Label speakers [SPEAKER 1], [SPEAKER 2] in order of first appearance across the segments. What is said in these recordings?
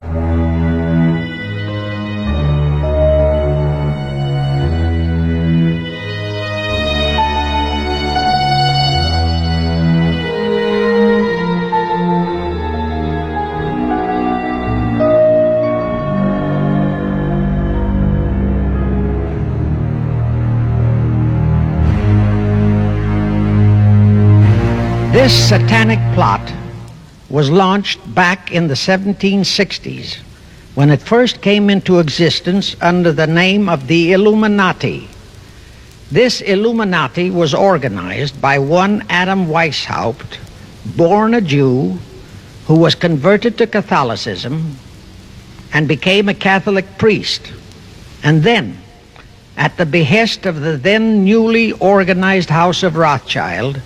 [SPEAKER 1] This satanic plot was launched back in the 1760s when it first came into existence under the name of the Illuminati. This Illuminati was organized by one Adam Weishaupt, born a Jew, who was converted to Catholicism and became a Catholic priest, and then, at the behest of the then newly organized House of Rothschild,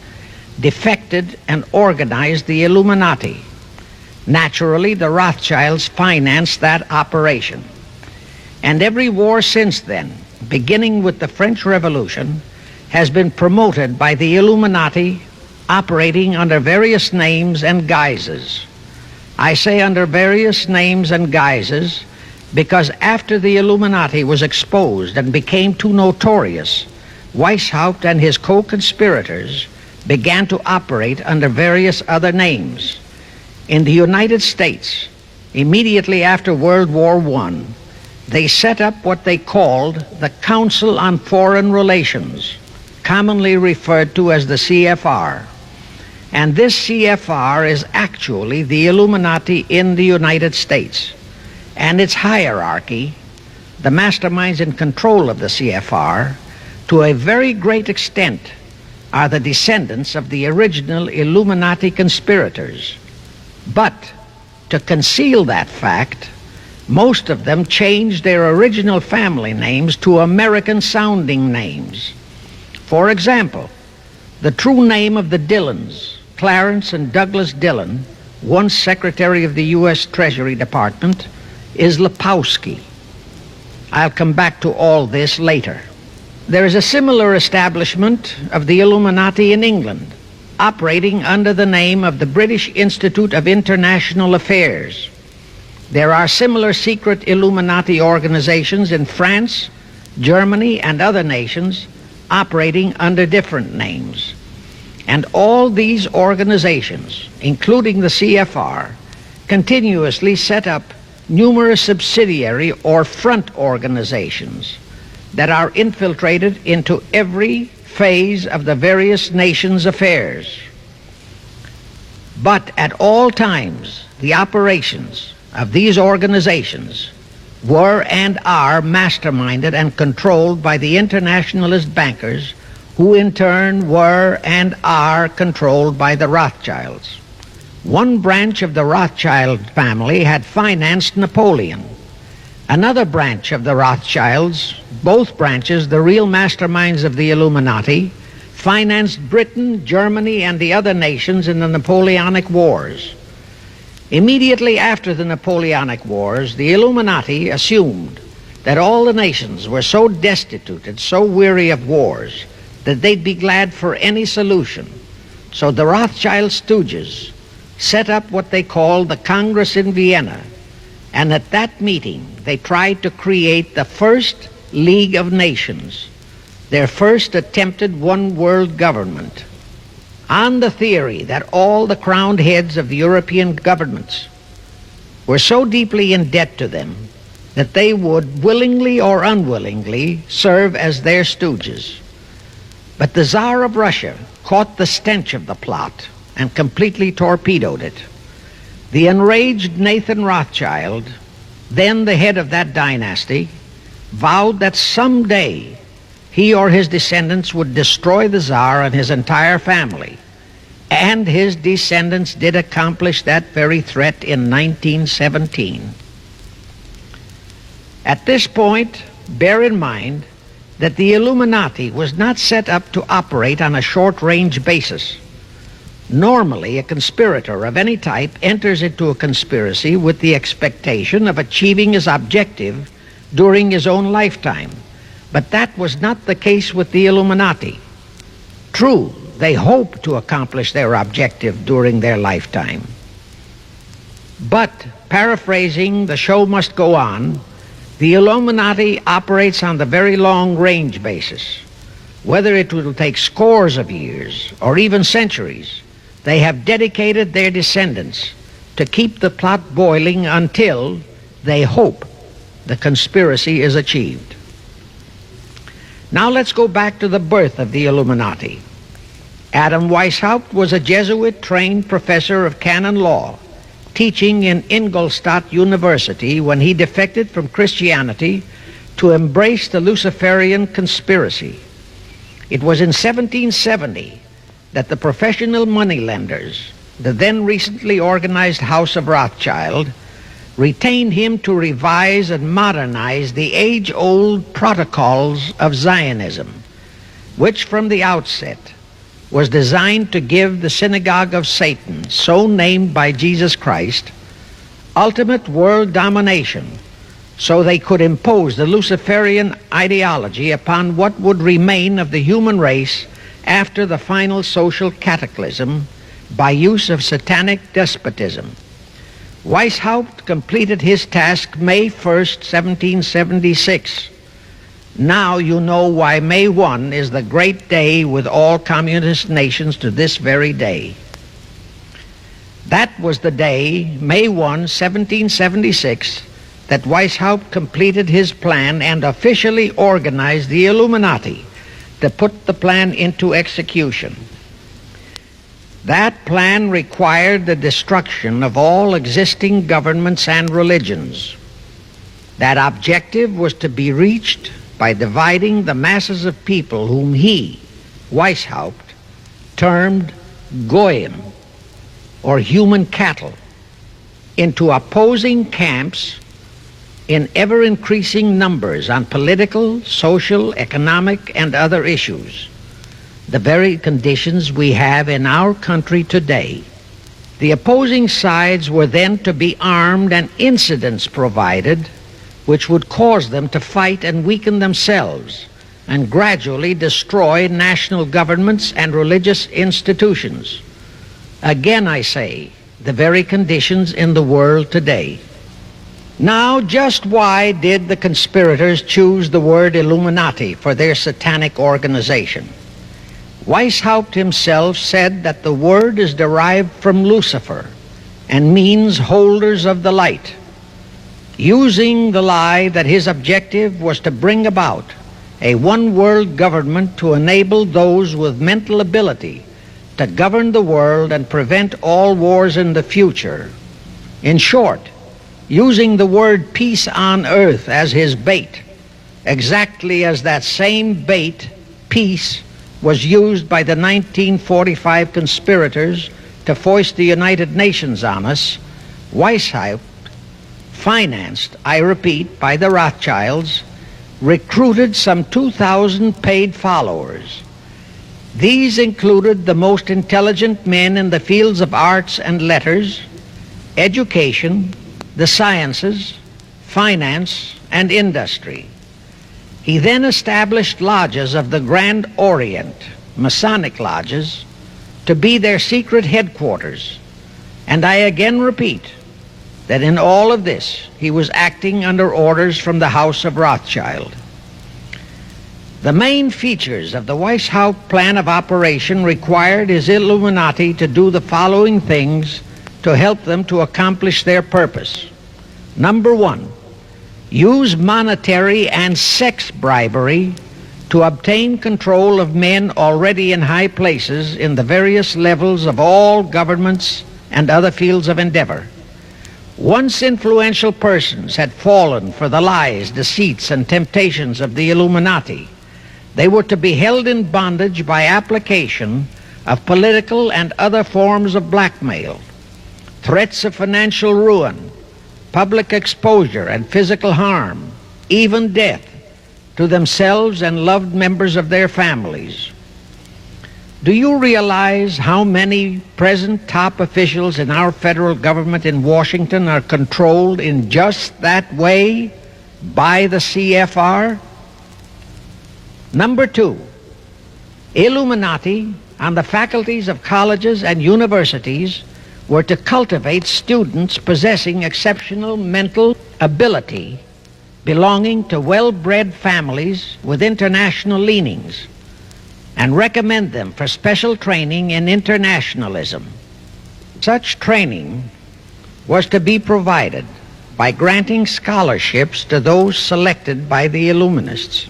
[SPEAKER 1] defected and organized the Illuminati. Naturally, the Rothschilds financed that operation. And every war since then, beginning with the French Revolution, has been promoted by the Illuminati, operating under various names and guises. I say under various names and guises because after the Illuminati was exposed and became too notorious, Weishaupt and his co-conspirators began to operate under various other names. In the United States, immediately after World War I, they set up what they called the Council on Foreign Relations, commonly referred to as the CFR. And this CFR is actually the Illuminati in the United States. And its hierarchy, the masterminds in control of the CFR, to a very great extent, are the descendants of the original Illuminati conspirators. But to conceal that fact, most of them changed their original family names to American-sounding names. For example, the true name of the Dillons, Clarence and Douglas Dillon, once Secretary of the U.S. Treasury Department, is Lepowski. I'll come back to all this later. There is a similar establishment of the Illuminati in England, operating under the name of the British Institute of International Affairs. There are similar secret Illuminati organizations in France, Germany, and other nations operating under different names. And all these organizations, including the CFR, continuously set up numerous subsidiary or front organizations that are infiltrated into every phase of the various nations' affairs. But at all times, the operations of these organizations were and are masterminded and controlled by the internationalist bankers, who in turn were and are controlled by the Rothschilds. One branch of the Rothschild family had financed Napoleon. Another branch of the Rothschilds, both branches the real masterminds of the Illuminati, financed Britain, Germany, and the other nations in the Napoleonic Wars. Immediately after the Napoleonic Wars, the Illuminati assumed that all the nations were so destitute and so weary of wars that they'd be glad for any solution. So the Rothschild stooges set up what they called the Congress in Vienna, and at that meeting they tried to create the first League of Nations, their first attempted one world government, on the theory that all the crowned heads of the European governments were so deeply in debt to them that they would willingly or unwillingly serve as their stooges. But the Tsar of Russia caught the stench of the plot and completely torpedoed it. The enraged Nathan Rothschild, then the head of that dynasty, vowed that someday he or his descendants would destroy the Tsar and his entire family. And his descendants did accomplish that very threat in 1917. At this point, bear in mind that the Illuminati was not set up to operate on a short-range basis. Normally, a conspirator of any type enters into a conspiracy with the expectation of achieving his objective during his own lifetime. But that was not the case with the Illuminati. True, they hoped to accomplish their objective during their lifetime. But Paraphrasing, the show must go on. The Illuminati operates on the very long-range basis. Whether it will take scores of years or even centuries, they have dedicated their descendants to keep the plot boiling until they hope the conspiracy is achieved. Now let's go back to the birth of the Illuminati. Adam Weishaupt was a Jesuit-trained professor of canon law, teaching in Ingolstadt University when he defected from Christianity to embrace the Luciferian conspiracy. It was in 1770 that the professional moneylenders, the then recently organized House of Rothschild, retained him to revise and modernize the age-old protocols of Zionism, which from the outset was designed to give the synagogue of Satan, so named by Jesus Christ, ultimate world domination, so they could impose the Luciferian ideology upon what would remain of the human race after the final social cataclysm by use of satanic despotism. Weishaupt completed his task May 1st, 1776. Now you know why May 1 is the great day with all communist nations to this very day. That was the day, May 1, 1776, that Weishaupt completed his plan and officially organized the Illuminati to put the plan into execution. That plan required the destruction of all existing governments and religions. That objective was to be reached by dividing the masses of people whom he, Weishaupt, termed Goyim, or human cattle, into opposing camps in ever-increasing numbers on political, social, economic, and other issues, the very conditions we have in our country today. The opposing sides were then to be armed and incidents provided which would cause them to fight and weaken themselves and gradually destroy national governments and religious institutions. Again, I say, the very conditions in the world today. Now, just why did the conspirators choose the word Illuminati for their satanic organization? Weishaupt himself said that the word is derived from Lucifer and means holders of the light, using the lie that his objective was to bring about a one-world government to enable those with mental ability to govern the world and prevent all wars in the future. In short, using the word peace on earth as his bait, exactly as that same bait, peace, was used by the 1945 conspirators to foist the United Nations on us. Weishaupt, financed, I repeat, by the Rothschilds, recruited some 2,000 paid followers. These included the most intelligent men in the fields of arts and letters, education, the sciences, finance, and industry. He then established lodges of the Grand Orient, Masonic lodges, to be their secret headquarters. And I again repeat that in all of this, he was acting under orders from the House of Rothschild. The main features of the Weishaupt plan of operation required his Illuminati to do the following things to help them to accomplish their purpose. Number one, use monetary and sex bribery to obtain control of men already in high places in the various levels of all governments and other fields of endeavor. Once influential persons had fallen for the lies, deceits, and temptations of the Illuminati, they were to be held in bondage by application of political and other forms of blackmail, threats of financial ruin, public exposure and physical harm, even death, to themselves and loved members of their families. Do you realize how many present top officials in our federal government in Washington are controlled in just that way by the CFR? Number two, Illuminati on the faculties of colleges and universities were to cultivate students possessing exceptional mental ability, belonging to well-bred families with international leanings, and recommend them for special training in internationalism. Such training was to be provided by granting scholarships to those selected by the Illuminists.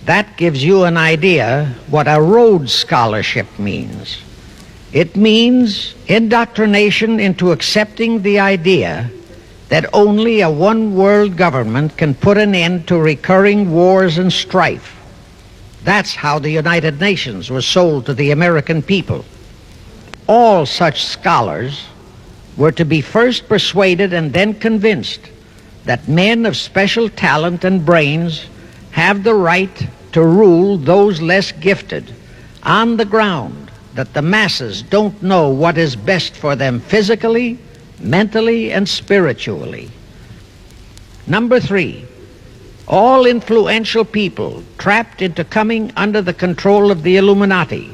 [SPEAKER 1] That gives you an idea what a Rhodes Scholarship means. It means indoctrination into accepting the idea that only a one-world government can put an end to recurring wars and strife. That's how the United Nations was sold to the American people. All such scholars were to be first persuaded and then convinced that men of special talent and brains have the right to rule those less gifted on the ground that the masses don't know what is best for them physically, mentally, and spiritually. Number 3, all influential people trapped into coming under the control of the Illuminati,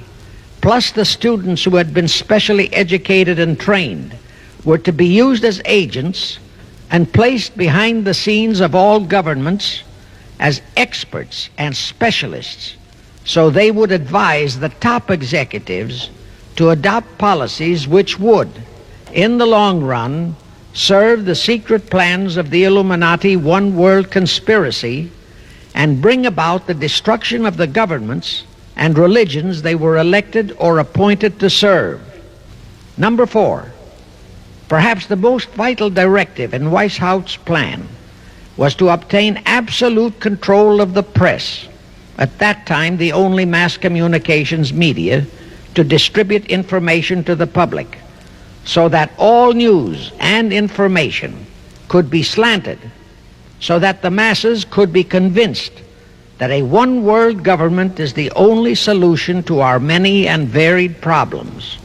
[SPEAKER 1] plus the students who had been specially educated and trained, were to be used as agents and placed behind the scenes of all governments as experts and specialists, so they would advise the top executives to adopt policies which would, in the long run, serve the secret plans of the Illuminati one-world conspiracy and bring about the destruction of the governments and religions they were elected or appointed to serve. Number 4, perhaps the most vital directive in Weishaupt's plan was to obtain absolute control of the press, at that time the only mass communications media, to distribute information to the public, so that all news and information could be slanted, so that the masses could be convinced that a one-world government is the only solution to our many and varied problems.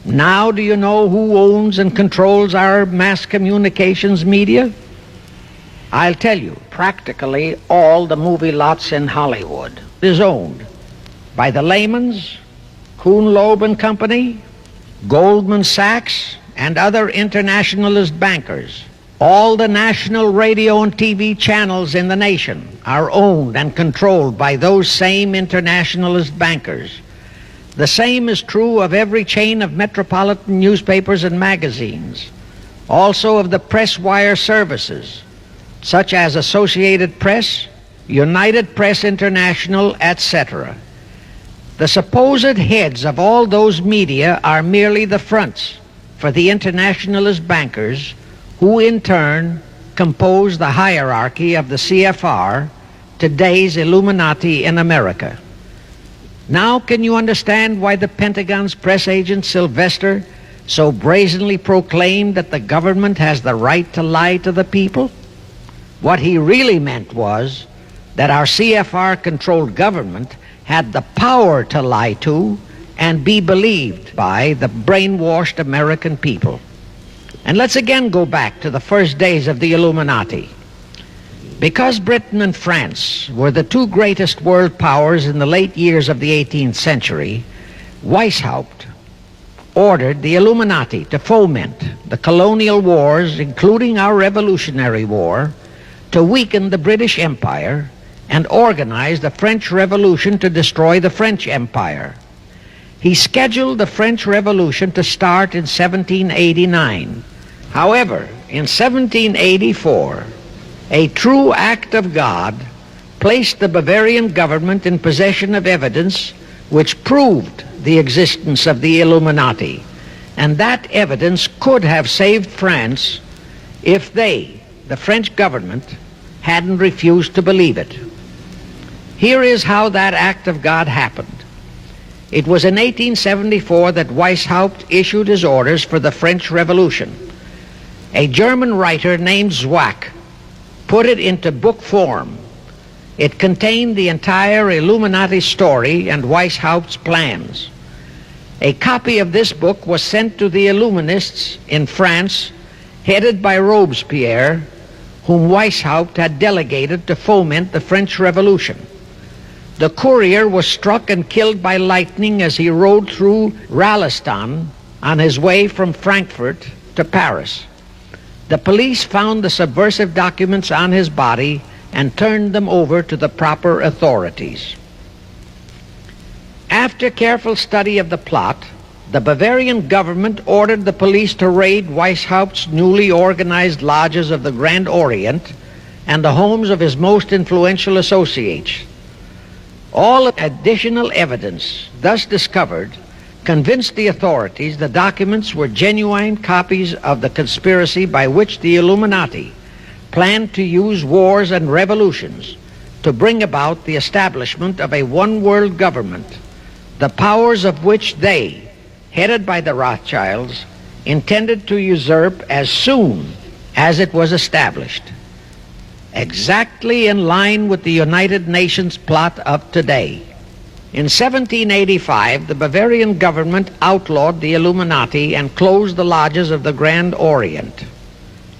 [SPEAKER 1] Now do you know who owns and controls our mass communications media? I'll tell you, practically all the movie lots in Hollywood is owned by the Lehmans, Kuhn Loeb and Company, Goldman Sachs, and other internationalist bankers. All the national radio and TV channels in the nation are owned and controlled by those same internationalist bankers. The same is true of every chain of metropolitan newspapers and magazines, also of the press wire services, such as Associated Press, United Press International, etc. The supposed heads of all those media are merely the fronts for the internationalist bankers, who in turn compose the hierarchy of the CFR, today's Illuminati in America. Now can you understand why the Pentagon's press agent Sylvester so brazenly proclaimed that the government has the right to lie to the people? What he really meant was that our CFR-controlled government had the power to lie to and be believed by the brainwashed American people. And let's again go back to the first days of the Illuminati. Because Britain and France were the two greatest world powers in the late years of the 18th century, Weishaupt ordered the Illuminati to foment the colonial wars, including our Revolutionary War, to weaken the British Empire and organize the French Revolution to destroy the French Empire. He scheduled the French Revolution to start in 1789. However, in 1784, a true act of God placed the Bavarian government in possession of evidence which proved the existence of the Illuminati, and that evidence could have saved France if they, the French government, hadn't refused to believe it. Here is how that act of God happened. It was in 1874 that Weishaupt issued his orders for the French Revolution. A German writer named Zwack put it into book form. It contained the entire Illuminati story and Weishaupt's plans. A copy of this book was sent to the Illuminists in France, headed by Robespierre, whom Weishaupt had delegated to foment the French Revolution. The courier was struck and killed by lightning as he rode through Ralston on his way from Frankfurt to Paris. The police found the subversive documents on his body and turned them over to the proper authorities. After careful study of the plot, the Bavarian government ordered the police to raid Weishaupt's newly organized lodges of the Grand Orient and the homes of his most influential associates. All additional evidence thus discovered convinced the authorities the documents were genuine copies of the conspiracy by which the Illuminati planned to use wars and revolutions to bring about the establishment of a one-world government, the powers of which they, headed by the Rothschilds, intended to usurp as soon as it was established, exactly in line with the United Nations plot of today. In 1785, the Bavarian government outlawed the Illuminati and closed the lodges of the Grand Orient.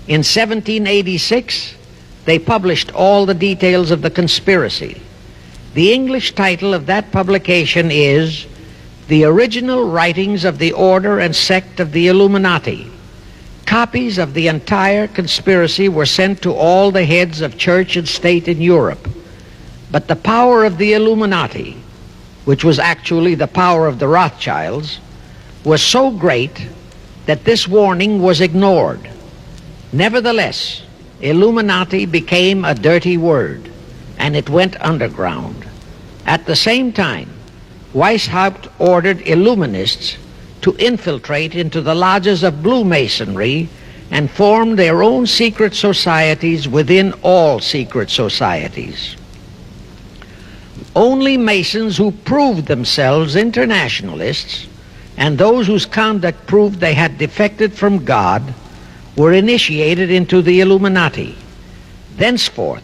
[SPEAKER 1] In 1786, they published all the details of the conspiracy. The English title of that publication is The Original Writings of the Order and Sect of the Illuminati. Copies of the entire conspiracy were sent to all the heads of church and state in Europe. But the power of the Illuminati, which was actually the power of the Rothschilds, was so great that this warning was ignored. Nevertheless, Illuminati became a dirty word, and it went underground. At the same time, Weishaupt ordered Illuminists to infiltrate into the lodges of Blue Masonry and form their own secret societies within all secret societies. Only Masons who proved themselves internationalists and those whose conduct proved they had defected from God were initiated into the Illuminati. Thenceforth,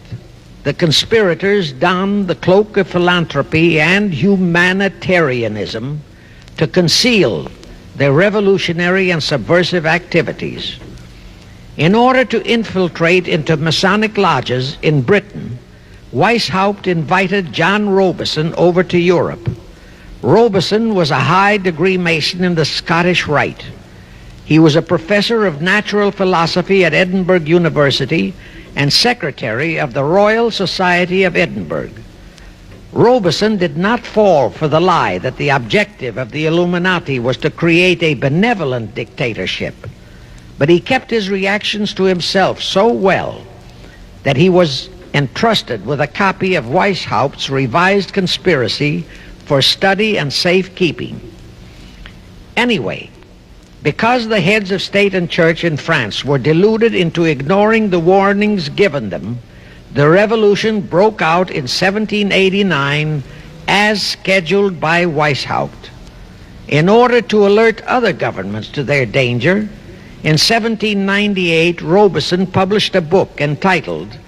[SPEAKER 1] the conspirators donned the cloak of philanthropy and humanitarianism to conceal their revolutionary and subversive activities. In order to infiltrate into Masonic lodges in Britain, Weishaupt invited John Robison over to Europe. Robison was a high-degree Mason in the Scottish Rite. He was a professor of natural philosophy at Edinburgh University and secretary of the Royal Society of Edinburgh. Robison did not fall for the lie that the objective of the Illuminati was to create a benevolent dictatorship, but he kept his reactions to himself so well that he was entrusted with a copy of Weishaupt's revised conspiracy for study and safekeeping. Anyway, because the heads of state and church in France were deluded into ignoring the warnings given them, the revolution broke out in 1789 as scheduled by Weishaupt. In order to alert other governments to their danger, in 1798 Robison published a book entitled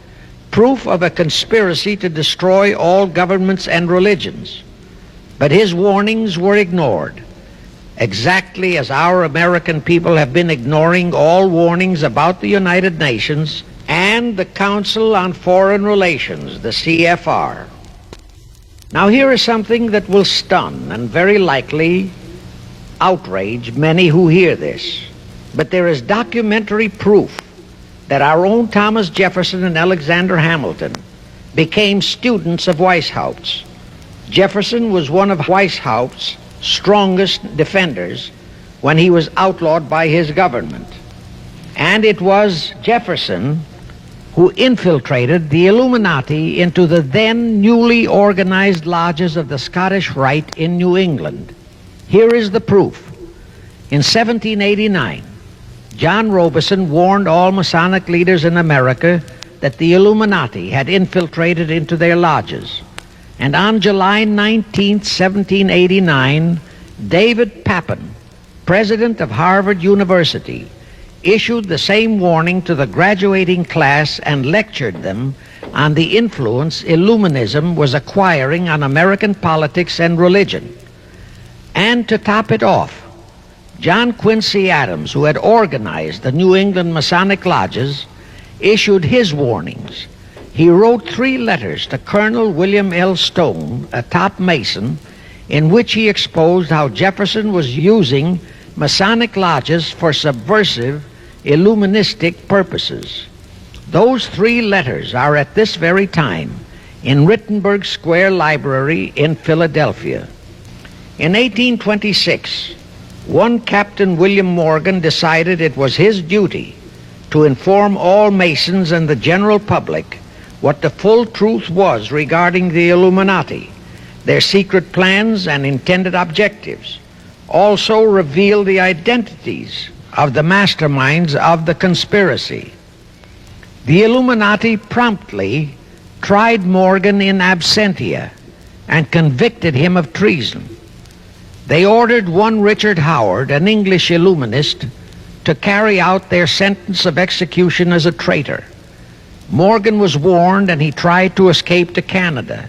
[SPEAKER 1] Proof of a Conspiracy to Destroy All Governments and Religions. But his warnings were ignored, exactly as our American people have been ignoring all warnings about the United Nations and the Council on Foreign Relations, the CFR. Now here is something that will stun and very likely outrage many who hear this, but there is documentary proof that our own Thomas Jefferson and Alexander Hamilton became students of Weishaupt's. Jefferson was one of Weishaupt's strongest defenders when he was outlawed by his government. And it was Jefferson who infiltrated the Illuminati into the then newly organized lodges of the Scottish Rite in New England. Here is the proof. In 1789, John Robison warned all Masonic leaders in America that the Illuminati had infiltrated into their lodges. And on July 19, 1789, David Papin, president of Harvard University, issued the same warning to the graduating class and lectured them on the influence Illuminism was acquiring on American politics and religion. And to top it off, John Quincy Adams, who had organized the New England Masonic lodges, issued his warnings. He wrote 3 letters to Colonel William L. Stone, a top Mason, in which he exposed how Jefferson was using Masonic lodges for subversive, illuministic purposes. Those 3 letters are at this very time in Rittenberg Square Library in Philadelphia. In 1826, one Captain William Morgan decided it was his duty to inform all Masons and the general public what the full truth was regarding the Illuminati, their secret plans and intended objectives, also reveal the identities of the masterminds of the conspiracy. The Illuminati promptly tried Morgan in absentia and convicted him of treason. They ordered one Richard Howard, an English Illuminist, to carry out their sentence of execution as a traitor. Morgan was warned and he tried to escape to Canada,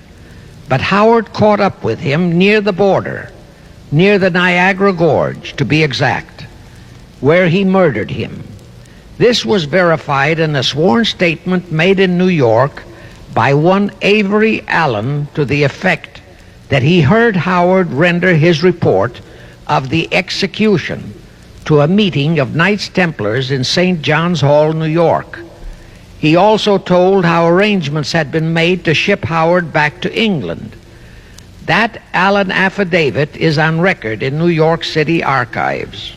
[SPEAKER 1] but Howard caught up with him near the border, near the Niagara Gorge to be exact, where he murdered him. This was verified in a sworn statement made in New York by one Avery Allen to the effect that he heard Howard render his report of the execution to a meeting of Knights Templars in St. John's Hall, New York. He also told how arrangements had been made to ship Howard back to England. That Allen affidavit is on record in New York City archives.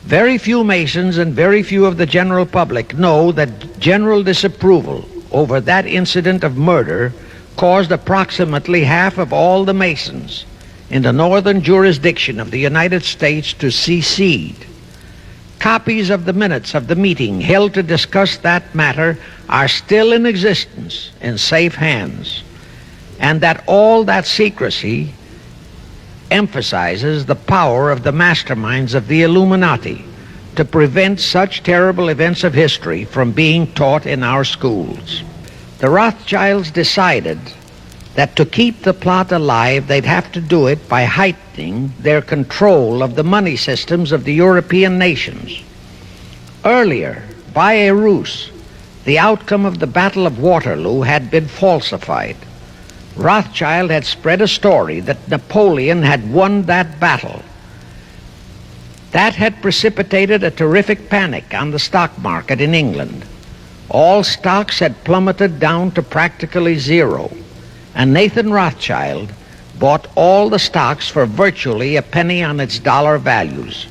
[SPEAKER 1] Very few Masons and very few of the general public know that general disapproval over that incident of murder caused approximately half of all the Masons in the northern jurisdiction of the United States to secede. Copies of the minutes of the meeting held to discuss that matter are still in existence in safe hands, and that all that secrecy emphasizes the power of the masterminds of the Illuminati to prevent such terrible events of history from being taught in our schools. The Rothschilds decided that to keep the plot alive, they'd have to do it by heightening their control of the money systems of the European nations. Earlier, by a ruse, the outcome of the Battle of Waterloo had been falsified. Rothschild had spread a story that Napoleon had won that battle. That had precipitated a terrific panic on the stock market in England. All stocks had plummeted down to practically zero, and Nathan Rothschild bought all the stocks for virtually a penny on its dollar values.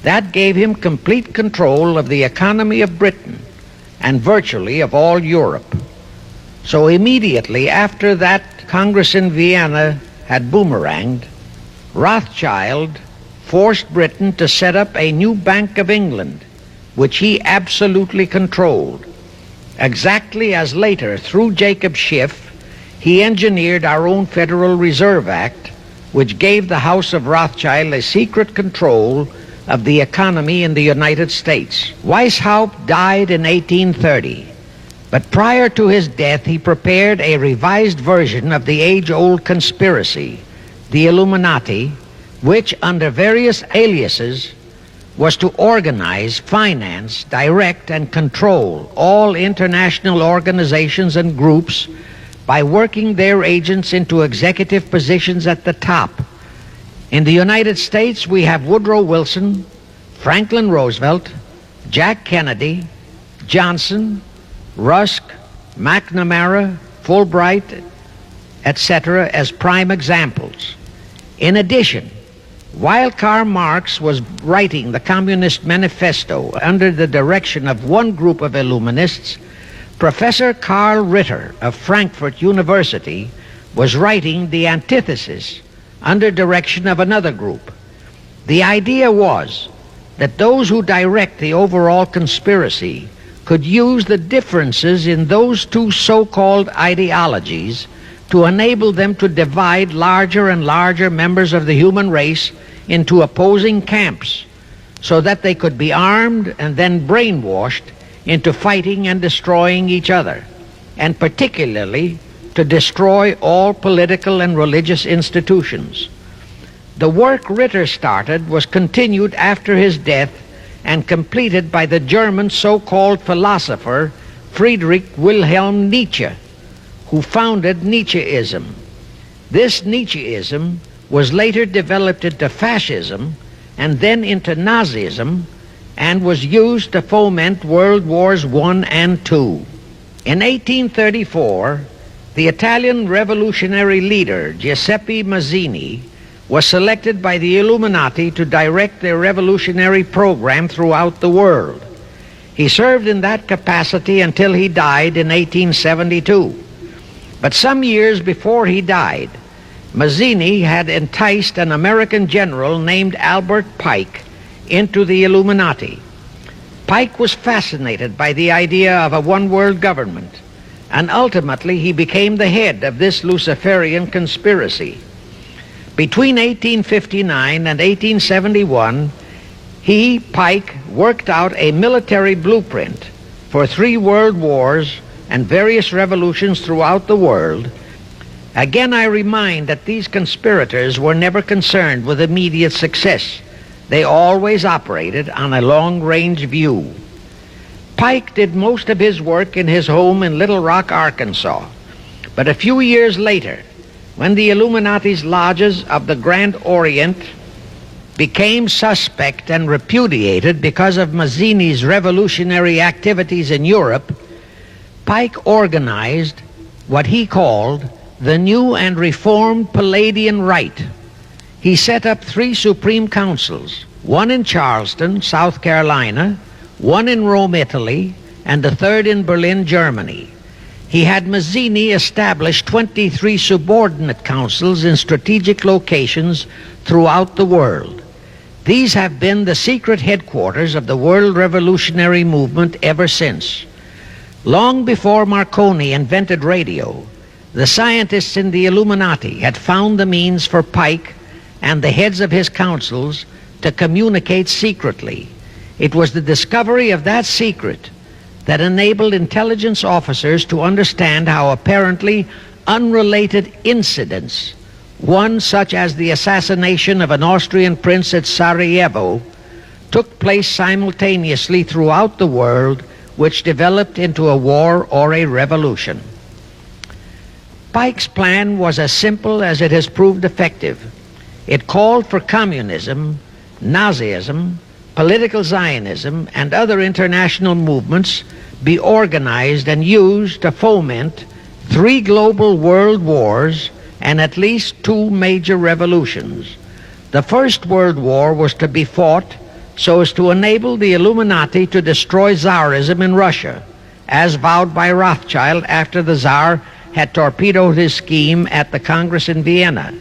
[SPEAKER 1] That gave him complete control of the economy of Britain and virtually of all Europe. So immediately after that Congress in Vienna had boomeranged, Rothschild forced Britain to set up a new Bank of England, which he absolutely controlled, exactly as later, through Jacob Schiff, he engineered our own Federal Reserve Act, which gave the House of Rothschild a secret control of the economy in the United States. Weishaupt died in 1830, but prior to his death he prepared a revised version of the age-old conspiracy, the Illuminati, which under various aliases was to organize, finance, direct, and control all international organizations and groups by working their agents into executive positions at the top. In the United States, we have Woodrow Wilson, Franklin Roosevelt, Jack Kennedy, Johnson, Rusk, McNamara, Fulbright, etc. as prime examples. In addition, while Karl Marx was writing the Communist Manifesto under the direction of one group of Illuminists, Professor Karl Ritter of Frankfurt University was writing the antithesis under direction of another group. The idea was that those who direct the overall conspiracy could use the differences in those two so-called ideologies to enable them to divide larger and larger members of the human race into opposing camps so that they could be armed and then brainwashed into fighting and destroying each other, and particularly to destroy all political and religious institutions. The work Ritter started was continued after his death and completed by the German so-called philosopher Friedrich Wilhelm Nietzsche, who founded Nietzscheism. This Nietzscheism was later developed into fascism and then into Nazism, and was used to foment World Wars I and II. In 1834, the Italian revolutionary leader Giuseppe Mazzini was selected by the Illuminati to direct their revolutionary program throughout the world. He served in that capacity until he died in 1872. But some years before he died, Mazzini had enticed an American general named Albert Pike into the Illuminati. Pike was fascinated by the idea of a one-world government, and ultimately he became the head of this Luciferian conspiracy. Between 1859 and 1871, Pike, worked out a military blueprint for 3 world wars and various revolutions throughout the world. Again, I remind that these conspirators were never concerned with immediate success. They always operated on a long-range view. Pike did most of his work in his home in Little Rock, Arkansas. But a few years later, when the Illuminati's lodges of the Grand Orient became suspect and repudiated because of Mazzini's revolutionary activities in Europe, Pike organized what he called the New and Reformed Palladian Rite. He set up 3 supreme councils, one in Charleston, South Carolina, one in Rome, Italy, and the 3rd in Berlin, Germany. He had Mazzini establish 23 subordinate councils in strategic locations throughout the world. These have been the secret headquarters of the world revolutionary movement ever since. Long before Marconi invented radio, the scientists in the Illuminati had found the means for Pike and the heads of his councils to communicate secretly. It was the discovery of that secret that enabled intelligence officers to understand how apparently unrelated incidents, one such as the assassination of an Austrian prince at Sarajevo, took place simultaneously throughout the world, which developed into a war or a revolution. Pike's plan was as simple as it has proved effective. It called for communism, Nazism, political Zionism, and other international movements be organized and used to foment 3 global world wars and at least 2 major revolutions. The First World War was to be fought so as to enable the Illuminati to destroy Tsarism in Russia, as vowed by Rothschild after the Tsar had torpedoed his scheme at the Congress in Vienna,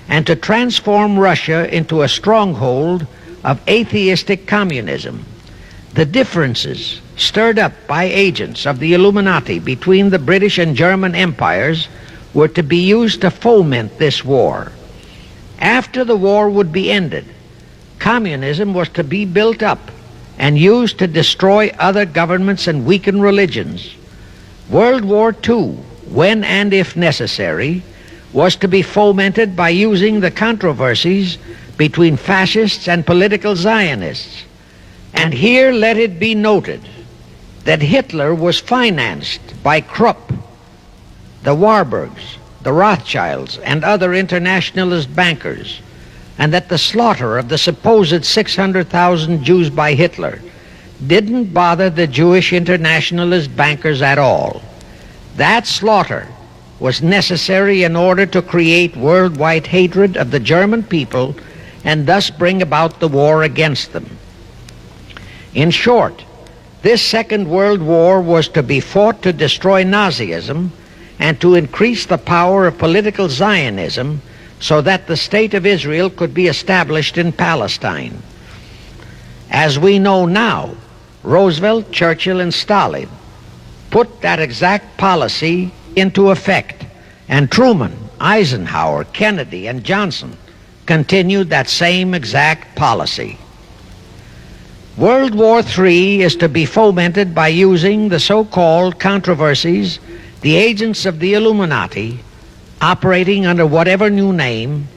[SPEAKER 1] and to transform Russia into a stronghold of atheistic communism. The differences stirred up by agents of the Illuminati between the British and German empires were to be used to foment this war. After the war would be ended, communism was to be built up and used to destroy other governments and weaken religions. World War II, when and if necessary, was to be fomented by using the controversies between fascists and political Zionists. And here let it be noted that Hitler was financed by Krupp, the Warburgs, the Rothschilds, and other internationalist bankers, and that the slaughter of the supposed 600,000 Jews by Hitler didn't bother the Jewish internationalist bankers at all. That slaughter was necessary in order to create worldwide hatred of the German people and thus bring about the war against them. In short, this Second World War was to be fought to destroy Nazism and to increase the power of political Zionism so that the State of Israel could be established in Palestine. As we know now, Roosevelt, Churchill, and Stalin put that exact policy into effect, and Truman, Eisenhower, Kennedy, and Johnson continued that same exact policy. World War III is to be fomented by using the so-called controversies the agents of the Illuminati, operating under whatever new name,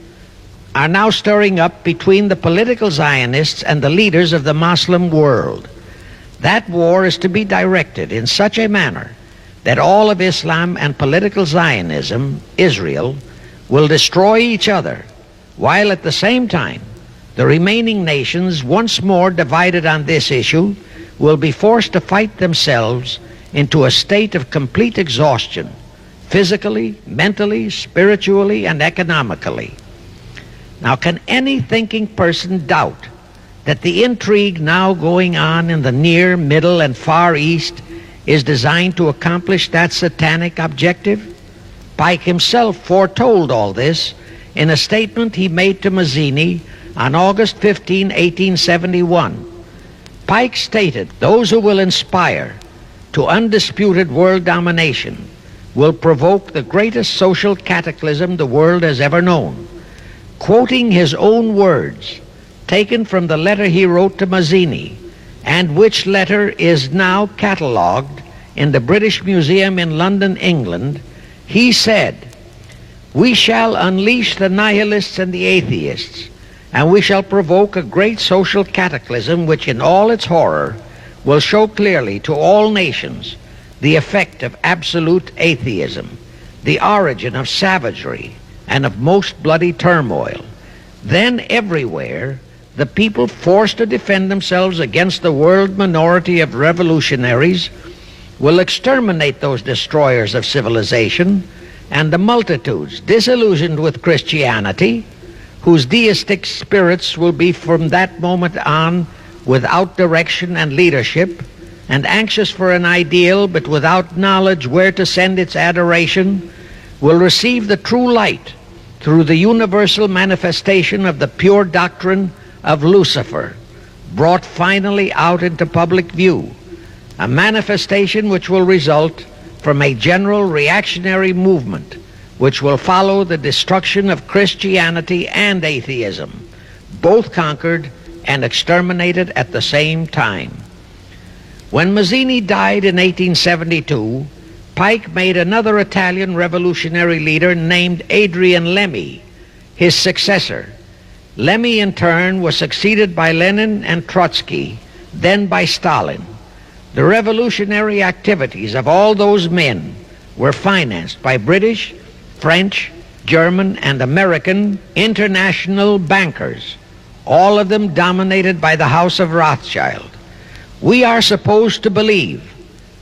[SPEAKER 1] are now stirring up between the political Zionists and the leaders of the Muslim world. That war is to be directed in such a manner that all of Islam and political Zionism, Israel, will destroy each other, while at the same time The remaining nations, once more divided on this issue, will be forced to fight themselves into a state of complete exhaustion, physically, mentally, spiritually, and economically. Now, can any thinking person doubt that the intrigue now going on in the Near, Middle, and Far East is designed to accomplish that satanic objective? Pike himself foretold all this in a statement he made to Mazzini on August 15, 1871. Pike stated, "Those who will inspire to undisputed world domination will provoke the greatest social cataclysm the world has ever known." Quoting his own words, taken from the letter he wrote to Mazzini, and which letter is now catalogued in the British Museum in London, England, he said, "We shall unleash the nihilists and the atheists, and we shall provoke a great social cataclysm which in all its horror will show clearly to all nations the effect of absolute atheism, the origin of savagery and of most bloody turmoil. Then everywhere the people forced to defend themselves against the world minority of revolutionaries will exterminate those destroyers of civilization, and the multitudes disillusioned with Christianity, whose deistic spirits will be from that moment on without direction and leadership, and anxious for an ideal but without knowledge where to send its adoration, will receive the true light through the universal manifestation of the pure doctrine of Lucifer, brought finally out into public view, a manifestation which will result from a general reactionary movement which will follow the destruction of Christianity and atheism, both conquered and exterminated at the same time." When Mazzini died in 1872, Pike made another Italian revolutionary leader named Adrian Lemmy his successor. Lemmy, in turn, was succeeded by Lenin and Trotsky, then by Stalin. The revolutionary activities of all those men were financed by British, French, German, and American international bankers, all of them dominated by the House of Rothschild. We are supposed to believe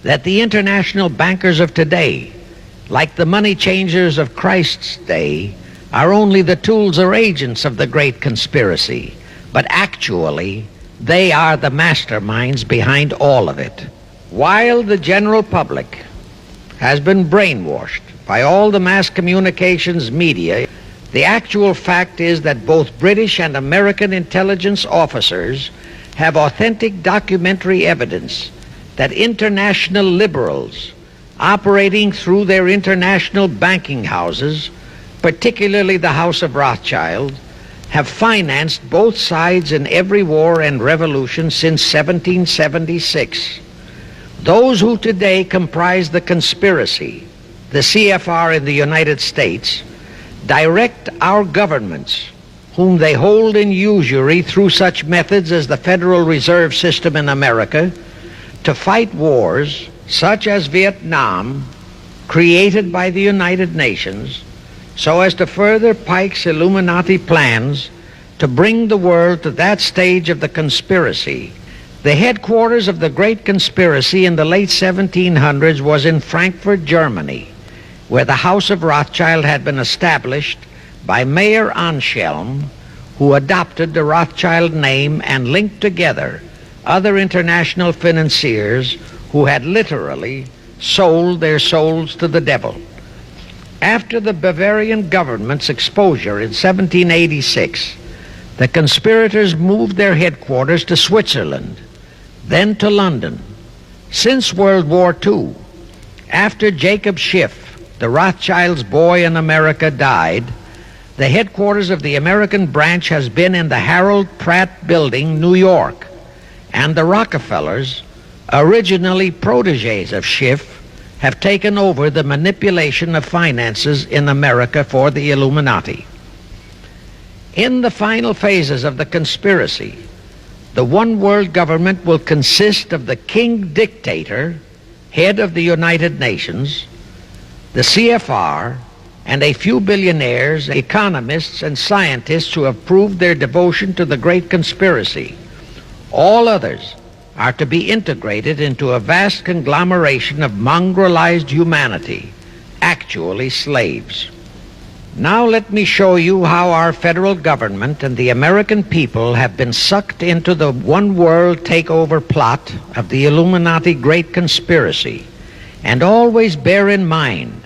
[SPEAKER 1] that the international bankers of today, like the money changers of Christ's day, are only the tools or agents of the great conspiracy, but actually they are the masterminds behind all of it. While the general public has been brainwashed by all the mass communications media, the actual fact is that both British and American intelligence officers have authentic documentary evidence that international liberals operating through their international banking houses, particularly the House of Rothschild, have financed both sides in every war and revolution since 1776. Those who today comprise the conspiracy, the CFR in the United States, direct our governments, whom they hold in usury through such methods as the Federal Reserve System in America, to fight wars such as Vietnam, created by the United Nations, so as to further Pike's Illuminati plans to bring the world to that stage of the conspiracy. The headquarters of the great conspiracy in the late 1700s was in Frankfurt, Germany, where the House of Rothschild had been established by Mayer Anschelm, who adopted the Rothschild name and linked together other international financiers who had literally sold their souls to the devil. After the Bavarian government's exposure in 1786, the conspirators moved their headquarters to Switzerland, then to London. Since World War II, after Jacob Schiff, the Rothschild's boy in America, died, the headquarters of the American branch has been in the Harold Pratt Building, New York, and the Rockefellers, originally protégés of Schiff, have taken over the manipulation of finances in America for the Illuminati. In the final phases of the conspiracy, the one world government will consist of the king dictator, head of the United Nations, the CFR, and a few billionaires, economists, and scientists who have proved their devotion to the great conspiracy. All others are to be integrated into a vast conglomeration of mongrelized humanity, actually slaves. Now let me show you how our federal government and the American people have been sucked into the one-world takeover plot of the Illuminati Great Conspiracy. And always bear in mind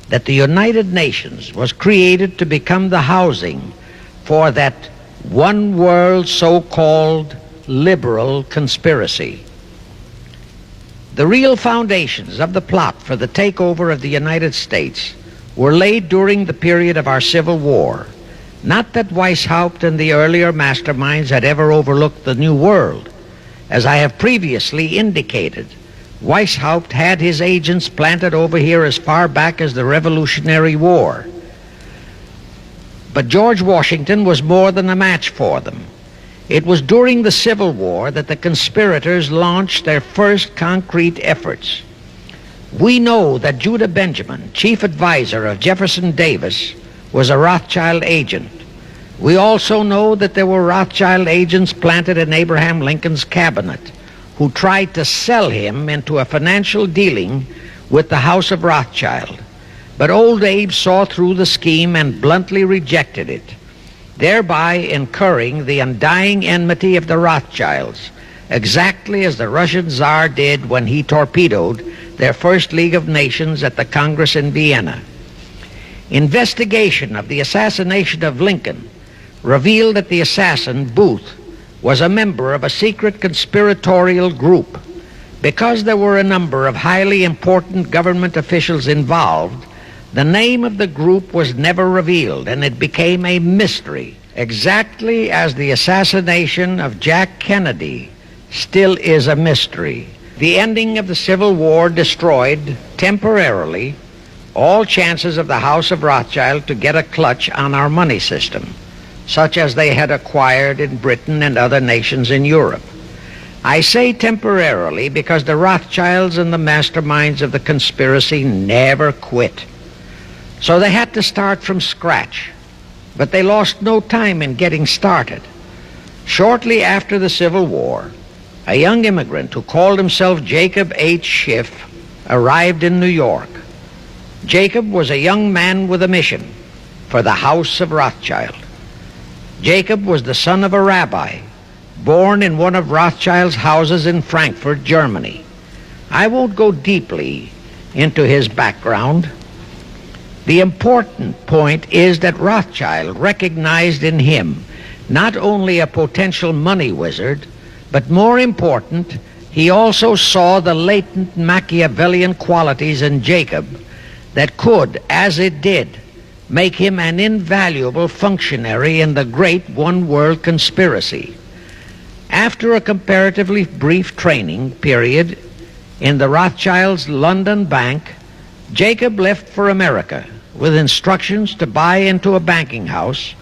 [SPEAKER 1] that the United Nations was created to become the housing for that one-world so-called liberal conspiracy. The real foundations of the plot for the takeover of the United States were laid during the period of our Civil War. Not that Weishaupt and the earlier masterminds had ever overlooked the New World. As I have previously indicated, Weishaupt had his agents planted over here as far back as the Revolutionary War. But George Washington was more than a match for them. It was during the Civil War that the conspirators launched their first concrete efforts. We know that Judah Benjamin, chief advisor of Jefferson Davis, was a Rothschild agent. We also know that there were Rothschild agents planted in Abraham Lincoln's cabinet who tried to sell him into a financial dealing with the House of Rothschild. But old Abe saw through the scheme and bluntly rejected it, thereby incurring the undying enmity of the Rothschilds, exactly as the Russian Tsar did when he torpedoed their first League of Nations at the Congress in Vienna. Investigation of the assassination of Lincoln revealed that the assassin, Booth, was a member of a secret conspiratorial group. Because there were a number of highly important government officials involved, the name of the group was never revealed, and it became a mystery, exactly as the assassination of Jack Kennedy still is a mystery. The ending of the Civil War destroyed, temporarily, all chances of the House of Rothschild to get a clutch on our money system, such as they had acquired in Britain and other nations in Europe. I say temporarily because the Rothschilds and the masterminds of the conspiracy never quit. So they had to start from scratch, but they lost no time in getting started. Shortly after the Civil War, a young immigrant who called himself Jacob H. Schiff arrived in New York. Jacob was a young man with a mission for the House of Rothschild. Jacob was the son of a rabbi, born in one of Rothschild's houses in Frankfurt, Germany. I won't go deeply into his background. The important point is that Rothschild recognized in him not only a potential money wizard, but more important, he also saw the latent Machiavellian qualities in Jacob that could, as it did, make him an invaluable functionary in the great one-world conspiracy. After a comparatively brief training period in the Rothschilds' London bank, Jacob left for America with instructions to buy into a banking house,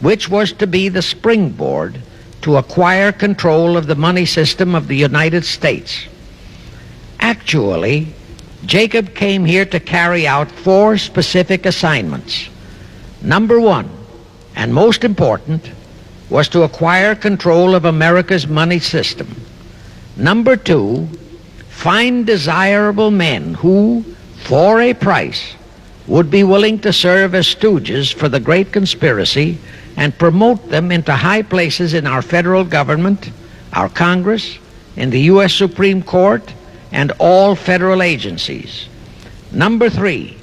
[SPEAKER 1] which was to be the springboard to acquire control of the money system of the United States. Actually, Jacob came here to carry out 4 specific assignments. Number 1, and most important, was to acquire control of America's money system. Number 2, find desirable men who, for a price, would be willing to serve as stooges for the great conspiracy and promote them into high places in our federal government, our Congress, in the U.S. Supreme Court, and all federal agencies. Number 3,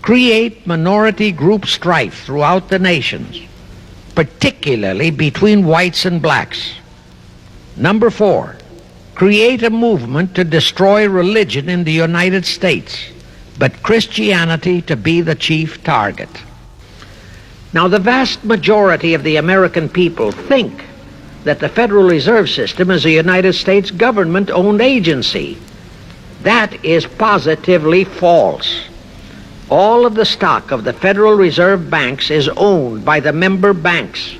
[SPEAKER 1] create minority group strife throughout the nations, particularly between whites and blacks. Number 4, create a movement to destroy religion in the United States, but Christianity to be the chief target. Now, the vast majority of the American people think that the Federal Reserve System is a United States government-owned agency. That is positively false. All of the stock of the Federal Reserve banks is owned by the member banks,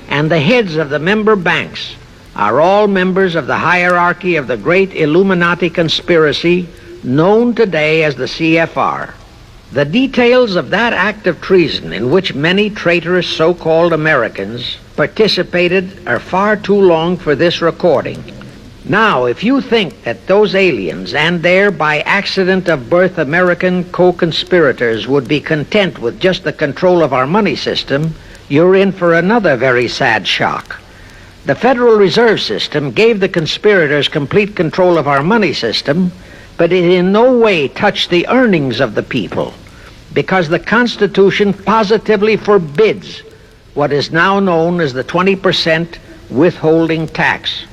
[SPEAKER 1] and the heads of the member banks are all members of the hierarchy of the great Illuminati conspiracy known today as the CFR. The details of that act of treason in which many traitorous so-called Americans participated are far too long for this recording. Now, if you think that those aliens and their by accident of birth American co-conspirators would be content with just the control of our money system, you're in for another very sad shock. The Federal Reserve System gave the conspirators complete control of our money system, but it in no way touched the earnings of the people, because the Constitution positively forbids what is now known as the 20% withholding tax.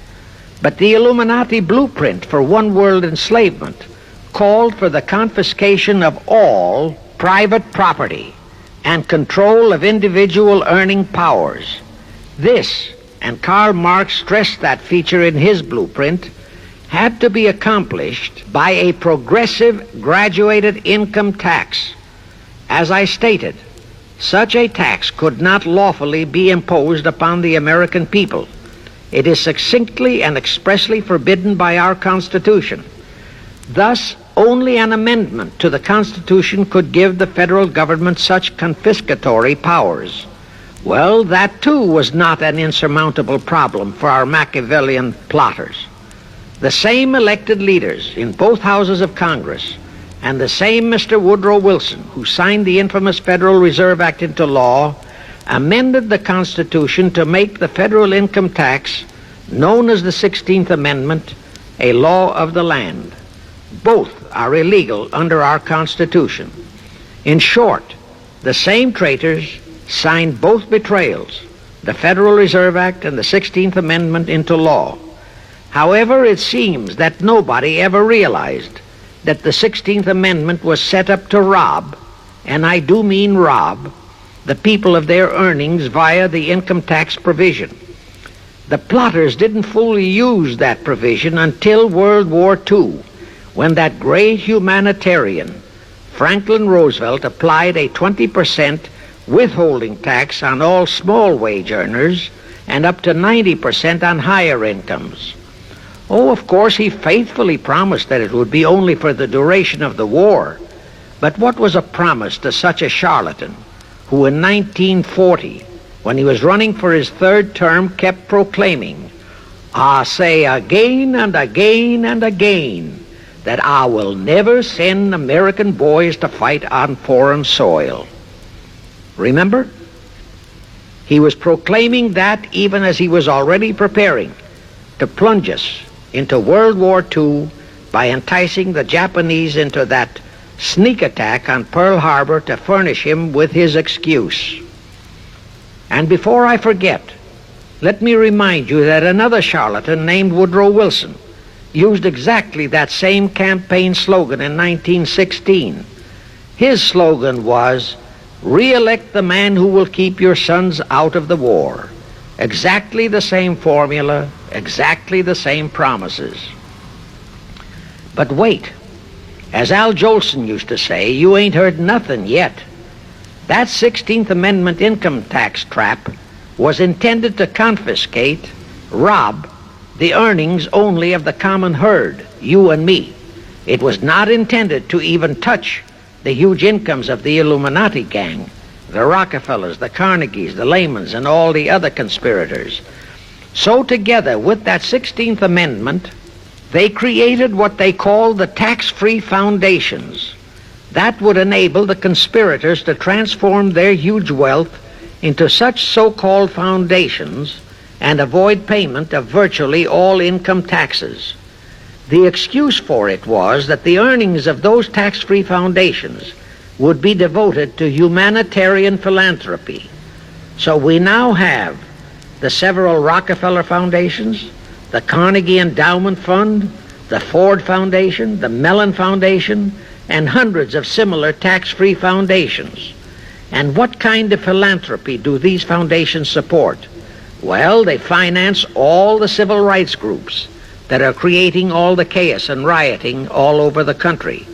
[SPEAKER 1] But the Illuminati blueprint for one world enslavement called for the confiscation of all private property and control of individual earning powers. This, and Karl Marx stressed that feature in his blueprint, had to be accomplished by a progressive graduated income tax. As I stated, such a tax could not lawfully be imposed upon the American people. It is succinctly and expressly forbidden by our Constitution. Thus, only an amendment to the Constitution could give the federal government such confiscatory powers. Well, that too was not an insurmountable problem for our Machiavellian plotters. The same elected leaders in both houses of Congress and the same Mr. Woodrow Wilson, who signed the infamous Federal Reserve Act into law, amended the Constitution to make the federal income tax, known as the 16th Amendment, a law of the land. Both are illegal under our Constitution. In short, the same traitors signed both betrayals, the Federal Reserve Act and the 16th Amendment, into law. However, it seems that nobody ever realized that the 16th Amendment was set up to rob, and I do mean rob, the people of their earnings via the income tax provision. The plotters didn't fully use that provision until World War II, when that great humanitarian, Franklin Roosevelt, applied a 20% withholding tax on all small wage earners and up to 90% on higher incomes. Oh, of course, he faithfully promised that it would be only for the duration of the war. But what was a promise to such a charlatan who in 1940, when he was running for his third term, kept proclaiming, "I say again and again and again that I will never send American boys to fight on foreign soil"? Remember? He was proclaiming that even as he was already preparing to plunge us into World War II by enticing the Japanese into that sneak attack on Pearl Harbor to furnish him with his excuse. And before I forget, let me remind you that another charlatan named Woodrow Wilson used exactly that same campaign slogan in 1916. His slogan was, "Re-elect the man who will keep your sons out of the war." Exactly the same formula, exactly the same promises. But wait, as Al Jolson used to say, you ain't heard nothing yet. That 16th Amendment income tax trap was intended to confiscate, rob, the earnings only of the common herd, you and me. It was not intended to even touch the huge incomes of the Illuminati gang, the Rockefellers, the Carnegies, the Lehmans, and all the other conspirators. So together with that 16th Amendment, they created what they called the tax-free foundations. That would enable the conspirators to transform their huge wealth into such so-called foundations and avoid payment of virtually all income taxes. The excuse for it was that the earnings of those tax-free foundations would be devoted to humanitarian philanthropy. So we now have the several Rockefeller foundations, the Carnegie Endowment Fund, the Ford Foundation, the Mellon Foundation, and hundreds of similar tax-free foundations. And what kind of philanthropy do these foundations support? Well, they finance all the civil rights groups that are creating all the chaos and rioting all over the country.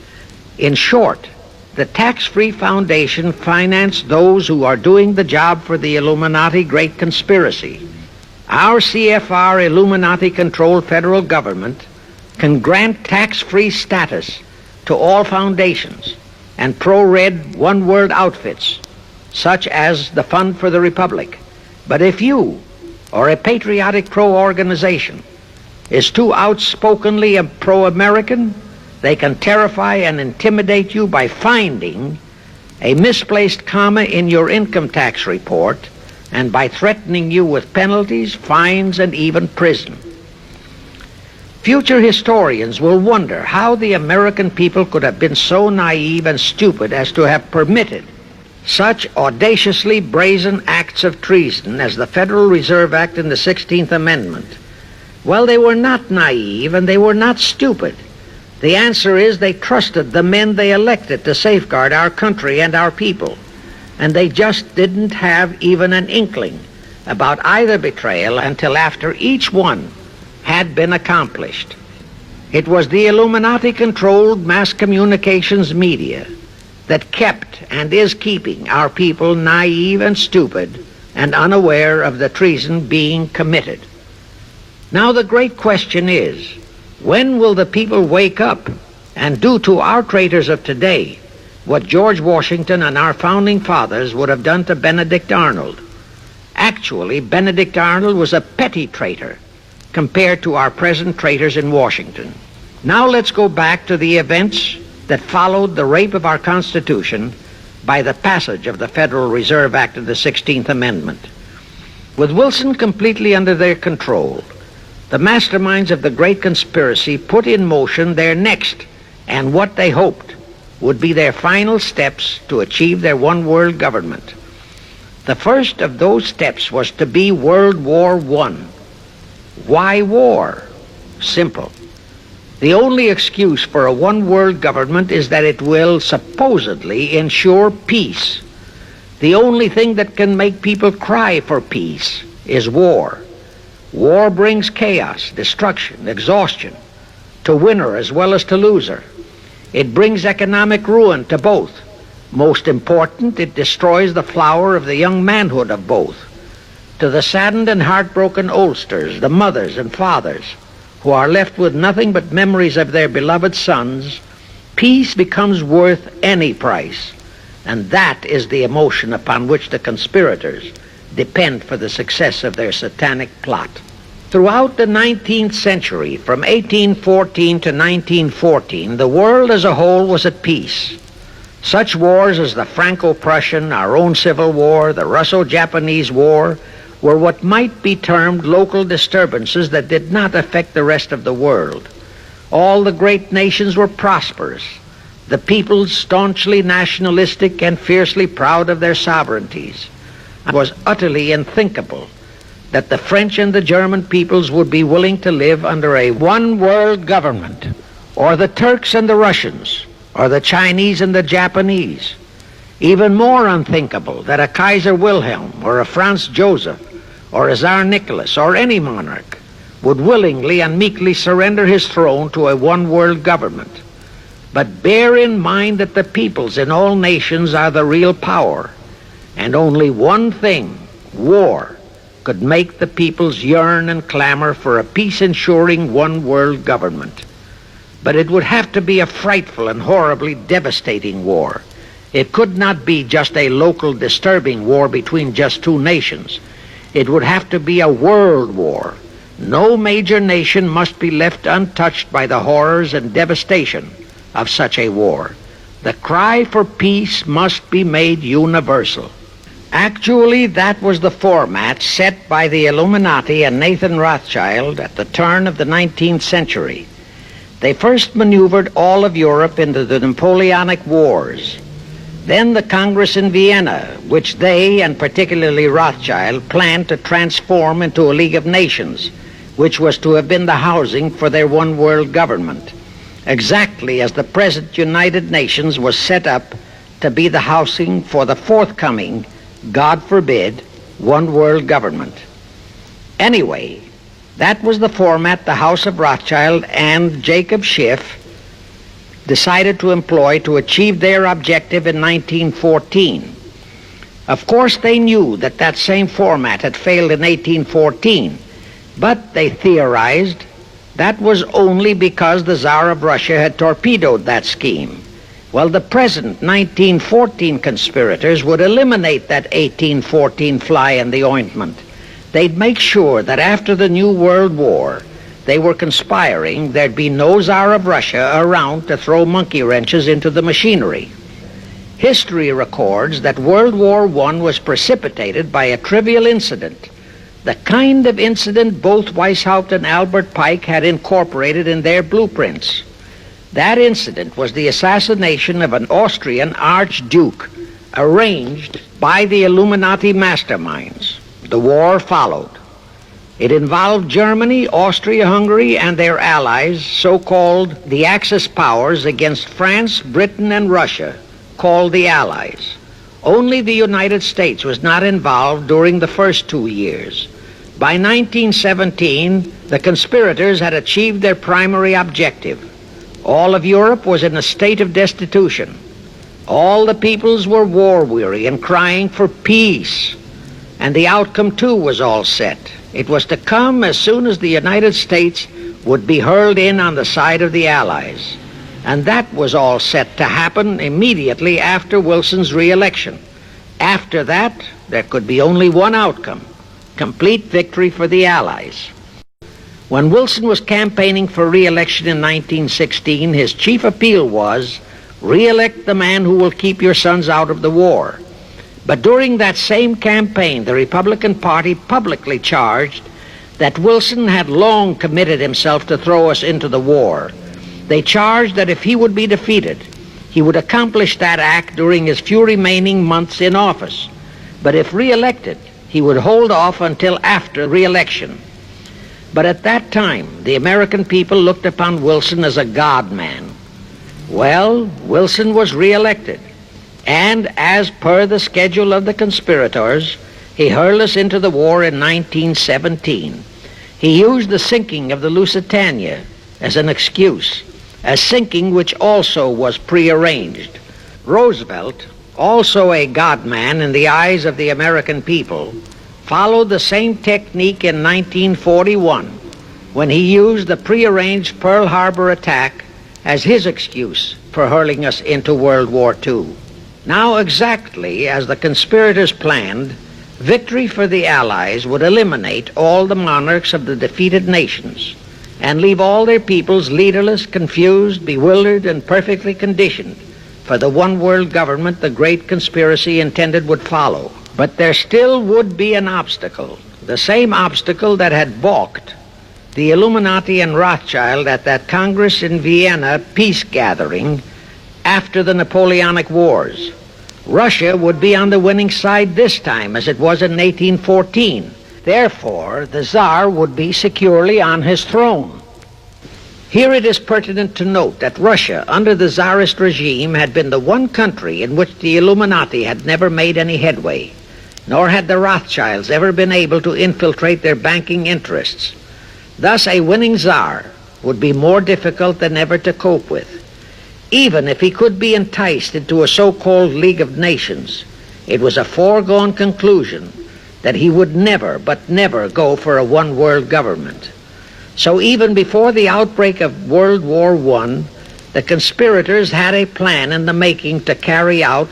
[SPEAKER 1] In short, the tax-free foundation financed those who are doing the job for the Illuminati Great Conspiracy. Our CFR Illuminati-controlled federal government can grant tax-free status to all foundations, and pro-red one-world outfits, such as the Fund for the Republic. But if you, or a patriotic pro-organization, is too outspokenly pro-American, they can terrify and intimidate you by finding a misplaced comma in your income tax report and by threatening you with penalties, fines, and even prison. Future historians will wonder how the American people could have been so naive and stupid as to have permitted such audaciously brazen acts of treason as the Federal Reserve Act and the 16th Amendment. Well, they were not naive and they were not stupid. The answer is they trusted the men they elected to safeguard our country and our people, and they just didn't have even an inkling about either betrayal until after each one had been accomplished. It was the Illuminati-controlled mass communications media that kept and is keeping our people naive and stupid and unaware of the treason being committed. Now the great question is, when will the people wake up and do to our traitors of today what George Washington and our founding fathers would have done to Benedict Arnold? Actually, Benedict Arnold was a petty traitor compared to our present traitors in Washington. Now let's go back to the events that followed the rape of our Constitution by the passage of the Federal Reserve Act of the 16th Amendment. With Wilson completely under their control, the masterminds of the great conspiracy put in motion their next and what they hoped would be their final steps to achieve their one-world government. The first of those steps was to be World War I. Why war? Simple. The only excuse for a one-world government is that it will supposedly ensure peace. The only thing that can make people cry for peace is war. War brings chaos, destruction, exhaustion, to winner as well as to loser. It brings economic ruin to both. Most important, it destroys the flower of the young manhood of both. To the saddened and heartbroken oldsters, the mothers and fathers, who are left with nothing but memories of their beloved sons, peace becomes worth any price. And that is the emotion upon which the conspirators depend for the success of their satanic plot. Throughout the 19th century, from 1814 to 1914, the world as a whole was at peace. Such wars as the Franco-Prussian, our own Civil War, the Russo-Japanese War, were what might be termed local disturbances that did not affect the rest of the world. All the great nations were prosperous, the peoples staunchly nationalistic and fiercely proud of their sovereignties. It was utterly unthinkable that the French and the German peoples would be willing to live under a one-world government, or the Turks and the Russians, or the Chinese and the Japanese. Even more unthinkable that a Kaiser Wilhelm or a Franz Joseph or a Tsar Nicholas or any monarch would willingly and meekly surrender his throne to a one-world government. But bear in mind that the peoples in all nations are the real power, and only one thing, war, could make the peoples yearn and clamor for a peace-ensuring one-world government. But it would have to be a frightful and horribly devastating war. It could not be just a local disturbing war between just two nations. It would have to be a world war. No major nation must be left untouched by the horrors and devastation of such a war. The cry for peace must be made universal. Actually, that was the format set by the Illuminati and Nathan Rothschild at the turn of the 19th century. They first maneuvered all of Europe into the Napoleonic Wars. Then the Congress in Vienna, which they, and particularly Rothschild, planned to transform into a League of Nations, which was to have been the housing for their one-world government, exactly as the present United Nations was set up to be the housing for the forthcoming, God forbid, one-world government. Anyway, that was the format the House of Rothschild and Jacob Schiff decided to employ to achieve their objective in 1914. Of course, they knew that that same format had failed in 1814, but they theorized that was only because the Tsar of Russia had torpedoed that scheme. Well, the present 1914 conspirators would eliminate that 1814 fly in the ointment. They'd make sure that after the New World War, they were conspiring, there'd be no Tsar of Russia around to throw monkey wrenches into the machinery. History records that World War I was precipitated by a trivial incident, the kind of incident both Weishaupt and Albert Pike had incorporated in their blueprints. That incident was the assassination of an Austrian archduke, arranged by the Illuminati masterminds. The war followed. It involved Germany, Austria-Hungary, and their allies, so-called the Axis powers, against France, Britain, and Russia, called the Allies. Only the United States was not involved during the first 2 years. By 1917, the conspirators had achieved their primary objective. All of Europe was in a state of destitution. All the peoples were war-weary and crying for peace. And the outcome, too, was all set. It was to come as soon as the United States would be hurled in on the side of the Allies. And that was all set to happen immediately after Wilson's re-election. After that, there could be only one outcome: complete victory for the Allies. When Wilson was campaigning for re-election in 1916, his chief appeal was, "Re-elect the man who will keep your sons out of the war." But during that same campaign, the Republican Party publicly charged that Wilson had long committed himself to throw us into the war. They charged that if he would be defeated, he would accomplish that act during his few remaining months in office. But if re-elected, he would hold off until after re-election. But at that time, the American people looked upon Wilson as a God-man. Well, Wilson was re-elected. And as per the schedule of the conspirators, he hurled us into the war in 1917. He used the sinking of the Lusitania as an excuse, a sinking which also was prearranged. Roosevelt, also a God-man in the eyes of the American people, followed the same technique in 1941 when he used the prearranged Pearl Harbor attack as his excuse for hurling us into World War II. Now, exactly as the conspirators planned, victory for the Allies would eliminate all the monarchs of the defeated nations and leave all their peoples leaderless, confused, bewildered, and perfectly conditioned for the one world government the great conspiracy intended would follow. But there still would be an obstacle, the same obstacle that had balked the Illuminati and Rothschild at that Congress in Vienna peace gathering after the Napoleonic Wars. Russia would be on the winning side this time, as it was in 1814. Therefore, the Tsar would be securely on his throne. Here it is pertinent to note that Russia, under the Tsarist regime, had been the one country in which the Illuminati had never made any headway, nor had the Rothschilds ever been able to infiltrate their banking interests. Thus, a winning Tsar would be more difficult than ever to cope with. Even if he could be enticed into a so-called League of Nations, it was a foregone conclusion that he would never, but never go for a one-world government. So even before the outbreak of World War I, the conspirators had a plan in the making to carry out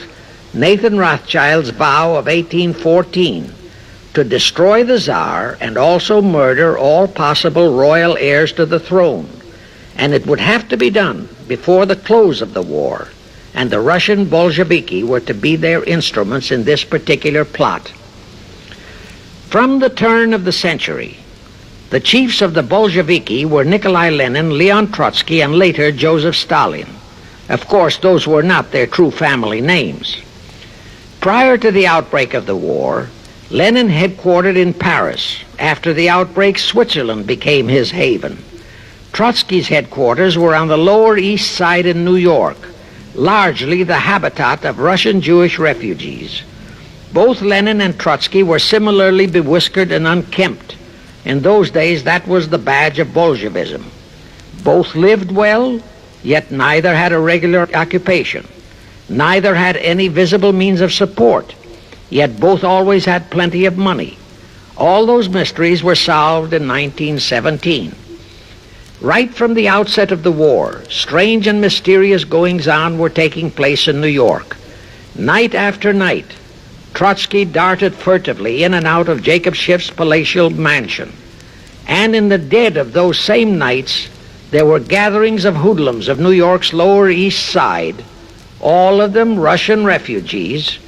[SPEAKER 1] Nathan Rothschild's vow of 1814 to destroy the Tsar and also murder all possible royal heirs to the throne. And it would have to be done before the close of the war, and the Russian Bolsheviki were to be their instruments in this particular plot. From the turn of the century, the chiefs of the Bolsheviki were Nikolai Lenin, Leon Trotsky, and later Joseph Stalin. Of course, those were not their true family names. Prior to the outbreak of the war, Lenin headquartered in Paris. After the outbreak, Switzerland became his haven. Trotsky's headquarters were on the Lower East Side in New York, largely the habitat of Russian Jewish refugees. Both Lenin and Trotsky were similarly bewhiskered and unkempt. In those days, that was the badge of Bolshevism. Both lived well, yet neither had a regular occupation. Neither had any visible means of support, yet both always had plenty of money. All those mysteries were solved in 1917. Right from the outset of the war, strange and mysterious goings-on were taking place in New York. Night after night, Trotsky darted furtively in and out of Jacob Schiff's palatial mansion. And in the dead of those same nights, there were gatherings of hoodlums of New York's Lower East Side, all of them Russian refugees,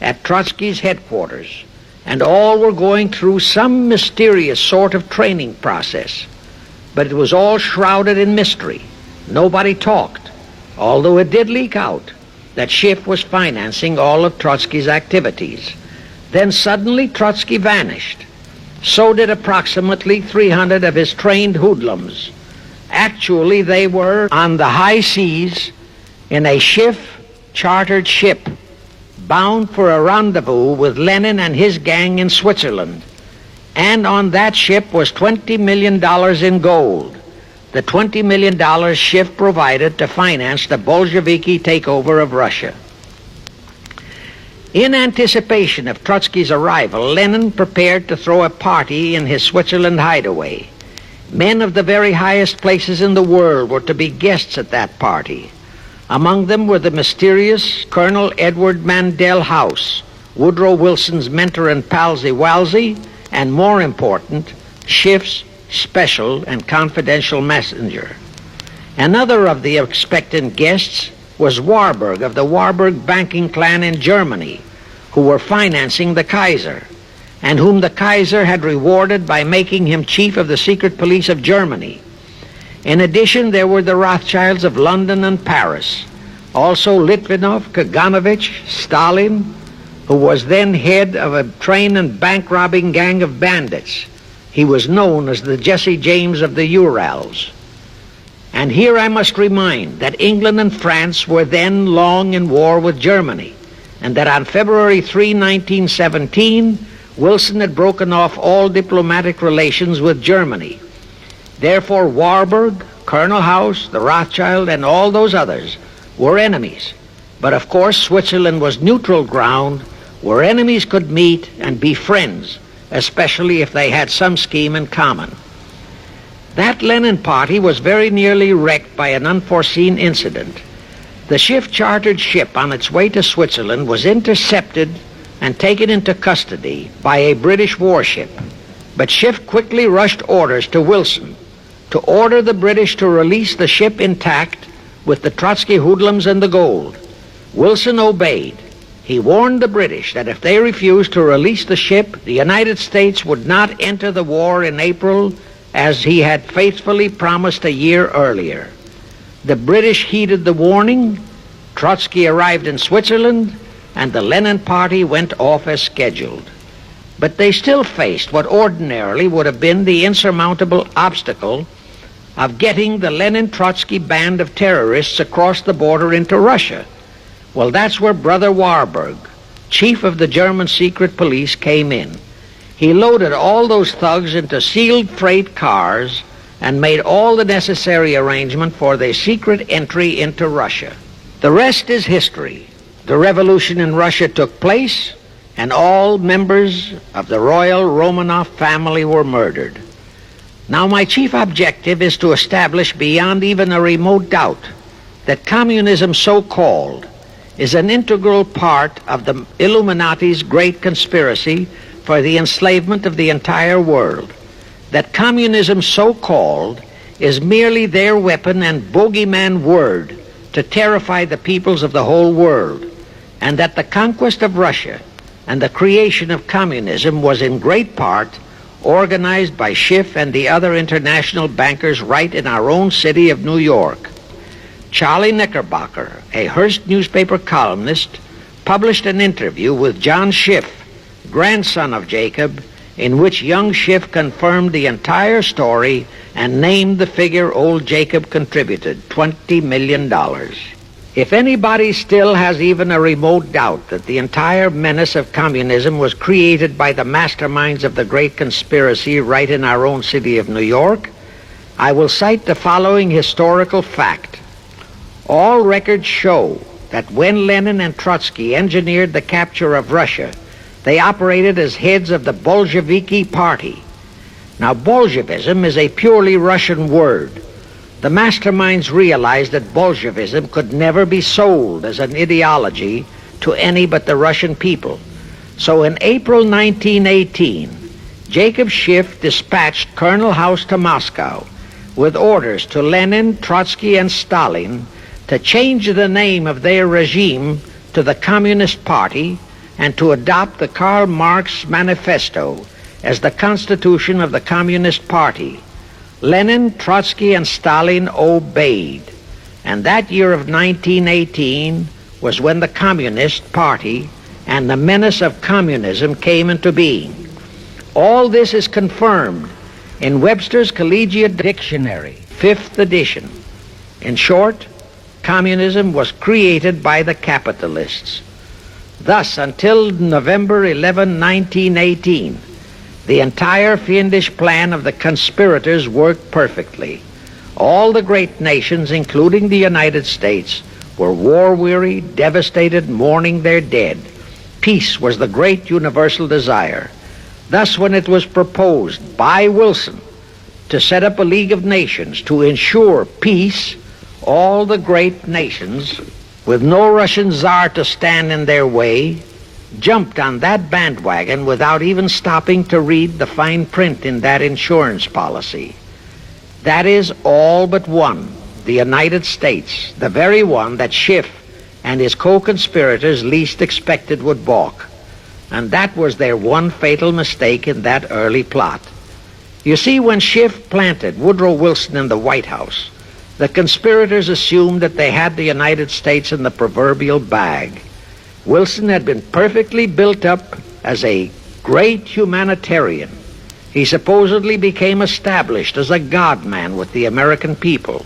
[SPEAKER 1] at Trotsky's headquarters, and all were going through some mysterious sort of training process. But it was all shrouded in mystery. Nobody talked, although it did leak out that Schiff was financing all of Trotsky's activities. Then suddenly Trotsky vanished. So did approximately 300 of his trained hoodlums. Actually, they were on the high seas in a Schiff-chartered ship bound for a rendezvous with Lenin and his gang in Switzerland. And on that ship was $20 million in gold, the $20 million Schiff provided to finance the Bolsheviki takeover of Russia. In anticipation of Trotsky's arrival, Lenin prepared to throw a party in his Switzerland hideaway. Men of the very highest places in the world were to be guests at that party. Among them were the mysterious Colonel Edward Mandel House, Woodrow Wilson's mentor and palsy-walsy, and more important, Schiff's special and confidential messenger. Another of the expectant guests was Warburg of the Warburg banking clan in Germany, who were financing the Kaiser, and whom the Kaiser had rewarded by making him chief of the secret police of Germany. In addition, there were the Rothschilds of London and Paris, also Litvinov, Kaganovich, Stalin, who was then head of a train and bank-robbing gang of bandits. He was known as the Jesse James of the Urals. And here I must remind that England and France were then long in war with Germany, and that on February 3, 1917, Wilson had broken off all diplomatic relations with Germany. Therefore, Warburg, Colonel House, the Rothschild, and all those others were enemies. But of course, Switzerland was neutral ground where enemies could meet and be friends, especially if they had some scheme in common. That Lenin party was very nearly wrecked by an unforeseen incident. The Schiff-chartered ship on its way to Switzerland was intercepted and taken into custody by a British warship. But Schiff quickly rushed orders to Wilson to order the British to release the ship intact with the Trotsky hoodlums and the gold. Wilson obeyed. He warned the British that if they refused to release the ship, the United States would not enter the war in April as he had faithfully promised a year earlier. The British heeded the warning. Trotsky arrived in Switzerland, and the Lenin party went off as scheduled. But they still faced what ordinarily would have been the insurmountable obstacle of getting the Lenin-Trotsky band of terrorists across the border into Russia. Well, that's where Brother Warburg, chief of the German secret police, came in. He loaded all those thugs into sealed freight cars and made all the necessary arrangement for their secret entry into Russia. The rest is history. The revolution in Russia took place, and all members of the royal Romanov family were murdered. Now, my chief objective is to establish beyond even a remote doubt that communism, so-called, is an integral part of the Illuminati's great conspiracy for the enslavement of the entire world. That communism, so-called, is merely their weapon and bogeyman word to terrify the peoples of the whole world, and that the conquest of Russia and the creation of communism was in great part organized by Schiff and the other international bankers right in our own city of New York. Charlie Knickerbocker, a Hearst newspaper columnist, published an interview with John Schiff, grandson of Jacob, in which young Schiff confirmed the entire story and named the figure old Jacob contributed, $20 million. If anybody still has even a remote doubt that the entire menace of communism was created by the masterminds of the great conspiracy right in our own city of New York, I will cite the following historical fact. All records show that when Lenin and Trotsky engineered the capture of Russia, they operated as heads of the Bolsheviki party. Now, Bolshevism is a purely Russian word, The masterminds realized that Bolshevism could never be sold as an ideology to any but the Russian people. So in April 1918, Jacob Schiff dispatched Colonel House to Moscow with orders to Lenin, Trotsky, and Stalin to change the name of their regime to the Communist Party and to adopt the Karl Marx Manifesto as the constitution of the Communist Party. Lenin, Trotsky, and Stalin obeyed. And that year of 1918 was when the Communist Party and the menace of communism came into being. All this is confirmed in Webster's Collegiate Dictionary, 5th edition. In short, communism was created by the capitalists. Thus, until November 11, 1918, the entire fiendish plan of the conspirators worked perfectly. All the great nations, including the United States, were war-weary, devastated, mourning their dead. Peace was the great universal desire. Thus, when it was proposed by Wilson to set up a League of Nations to ensure peace, all the great nations, with no Russian czar to stand in their way, jumped on that bandwagon without even stopping to read the fine print in that insurance policy. That is all but one, the United States, the very one that Schiff and his co-conspirators least expected would balk. And that was their one fatal mistake in that early plot. You see, when Schiff planted Woodrow Wilson in the White House, the conspirators assumed that they had the United States in the proverbial bag. Wilson had been perfectly built up as a great humanitarian. He supposedly became established as a God-man with the American people.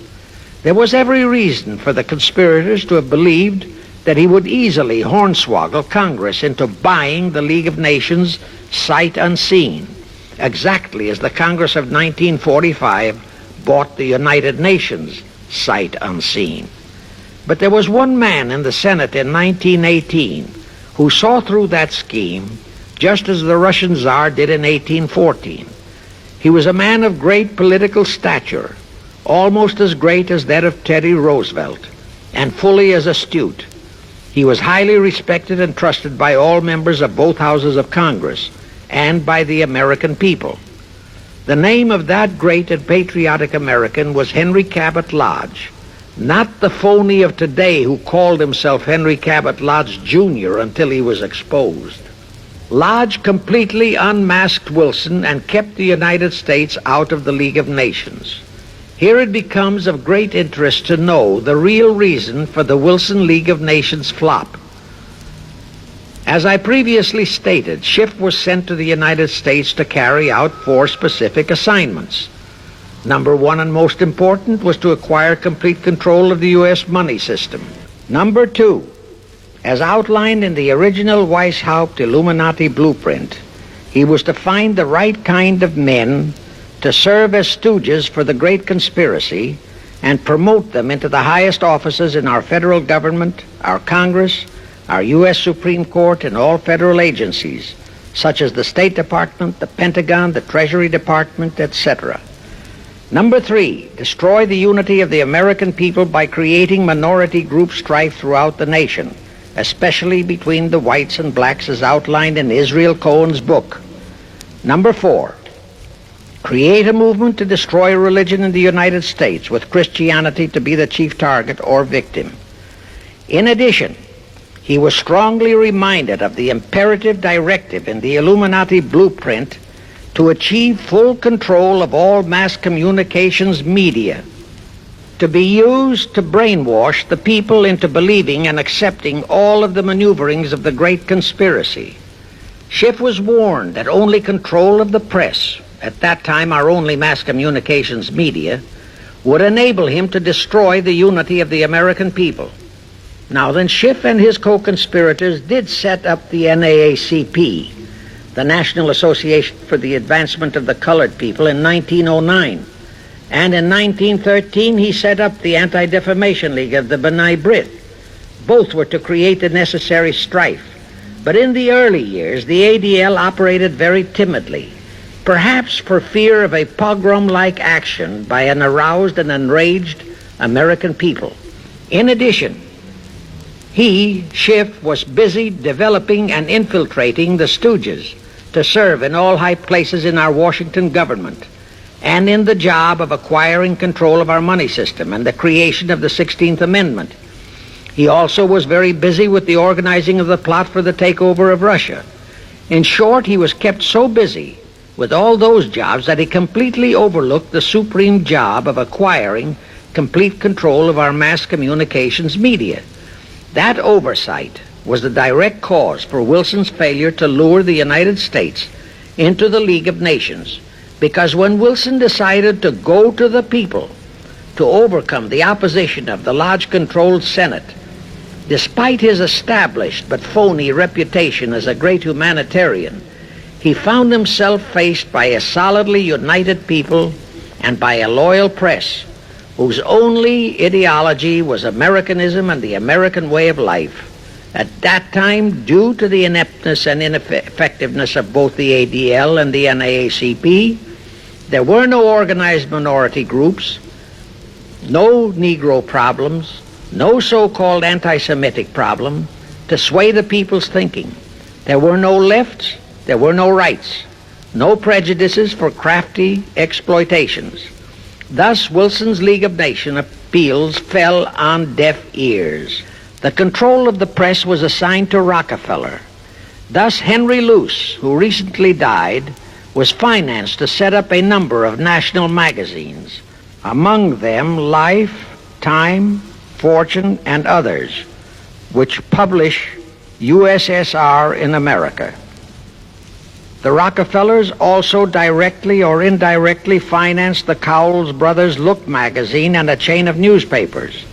[SPEAKER 1] There was every reason for the conspirators to have believed that he would easily hornswoggle Congress into buying the League of Nations sight unseen, exactly as the Congress of 1945 bought the United Nations sight unseen. But there was one man in the Senate in 1918 who saw through that scheme just as the Russian Tsar did in 1814. He was a man of great political stature, almost as great as that of Teddy Roosevelt, and fully as astute. He was highly respected and trusted by all members of both houses of Congress and by the American people. The name of that great and patriotic American was Henry Cabot Lodge, not the phony of today who called himself Henry Cabot Lodge Jr. until he was exposed. Lodge completely unmasked Wilson and kept the United States out of the League of Nations. Here it becomes of great interest to know the real reason for the Wilson League of Nations flop. As I previously stated, Schiff was sent to the United States to carry out 4 specific assignments. Number 1 and most important was to acquire complete control of the U.S. money system. Number 2, as outlined in the original Weishaupt Illuminati blueprint, he was to find the right kind of men to serve as stooges for the great conspiracy and promote them into the highest offices in our federal government, our Congress, our U.S. Supreme Court, and all federal agencies, such as the State Department, the Pentagon, the Treasury Department, etc. Number 3, destroy the unity of the American people by creating minority group strife throughout the nation, especially between the whites and blacks as outlined in Israel Cohen's book. Number 4, create a movement to destroy religion in the United States with Christianity to be the chief target or victim. In addition, he was strongly reminded of the imperative directive in the Illuminati blueprint to achieve full control of all mass communications media, to be used to brainwash the people into believing and accepting all of the maneuverings of the great conspiracy. Schiff was warned that only control of the press, at that time our only mass communications media, would enable him to destroy the unity of the American people. Now then, Schiff and his co-conspirators did set up the NAACP, the National Association for the Advancement of the Colored People, in 1909. And in 1913, he set up the Anti-Defamation League of the B'nai B'rith. Both were to create the necessary strife. But in the early years, the ADL operated very timidly, perhaps for fear of a pogrom-like action by an aroused and enraged American people. In addition, Schiff, was busy developing and infiltrating the stooges to serve in all high places in our Washington government and in the job of acquiring control of our money system and the creation of the 16th Amendment. He also was very busy with the organizing of the plot for the takeover of Russia. In short, he was kept so busy with all those jobs that he completely overlooked the supreme job of acquiring complete control of our mass communications media. That oversight was the direct cause for Wilson's failure to lure the United States into the League of Nations, because when Wilson decided to go to the people to overcome the opposition of the lodge-controlled Senate, despite his established but phony reputation as a great humanitarian, he found himself faced by a solidly united people and by a loyal press whose only ideology was Americanism and the American way of life. At that time, due to the ineptness and ineffectiveness of both the ADL and the NAACP, there were no organized minority groups, no Negro problems, no so-called anti-Semitic problem to sway the people's thinking. There were no lefts, there were no rights, no prejudices for crafty exploitations. Thus, Wilson's League of Nations appeals fell on deaf ears. The control of the press was assigned to Rockefeller. Thus, Henry Luce, who recently died, was financed to set up a number of national magazines, among them Life, Time, Fortune, and others, which publish USSR in America. The Rockefellers also directly or indirectly financed the Cowles Brothers Look magazine and a chain of newspapers.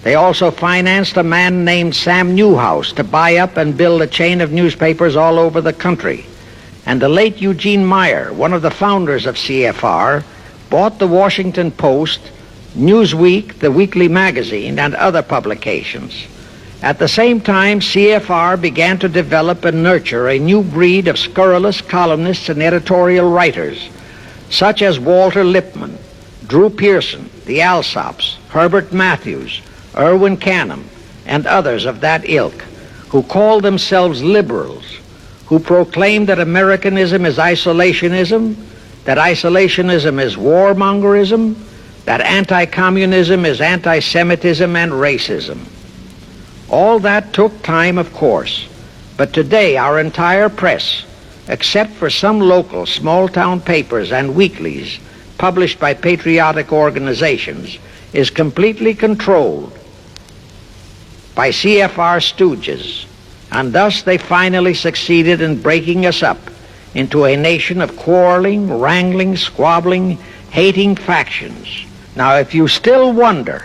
[SPEAKER 1] They also financed a man named Sam Newhouse to buy up and build a chain of newspapers all over the country. And the late Eugene Meyer, one of the founders of CFR, bought the Washington Post, Newsweek, the weekly magazine, and other publications. At the same time, CFR began to develop and nurture a new breed of scurrilous columnists and editorial writers, such as Walter Lippmann, Drew Pearson, the Alsops, Herbert Matthews, Irwin Canham, and others of that ilk, who called themselves liberals, who proclaimed that Americanism is isolationism, that isolationism is warmongerism, that anti-communism is anti-Semitism and racism. All that took time, of course, but today our entire press, except for some local small-town papers and weeklies published by patriotic organizations, is completely controlled by CFR stooges, and thus they finally succeeded in breaking us up into a nation of quarreling, wrangling, squabbling, hating factions. Now, if you still wonder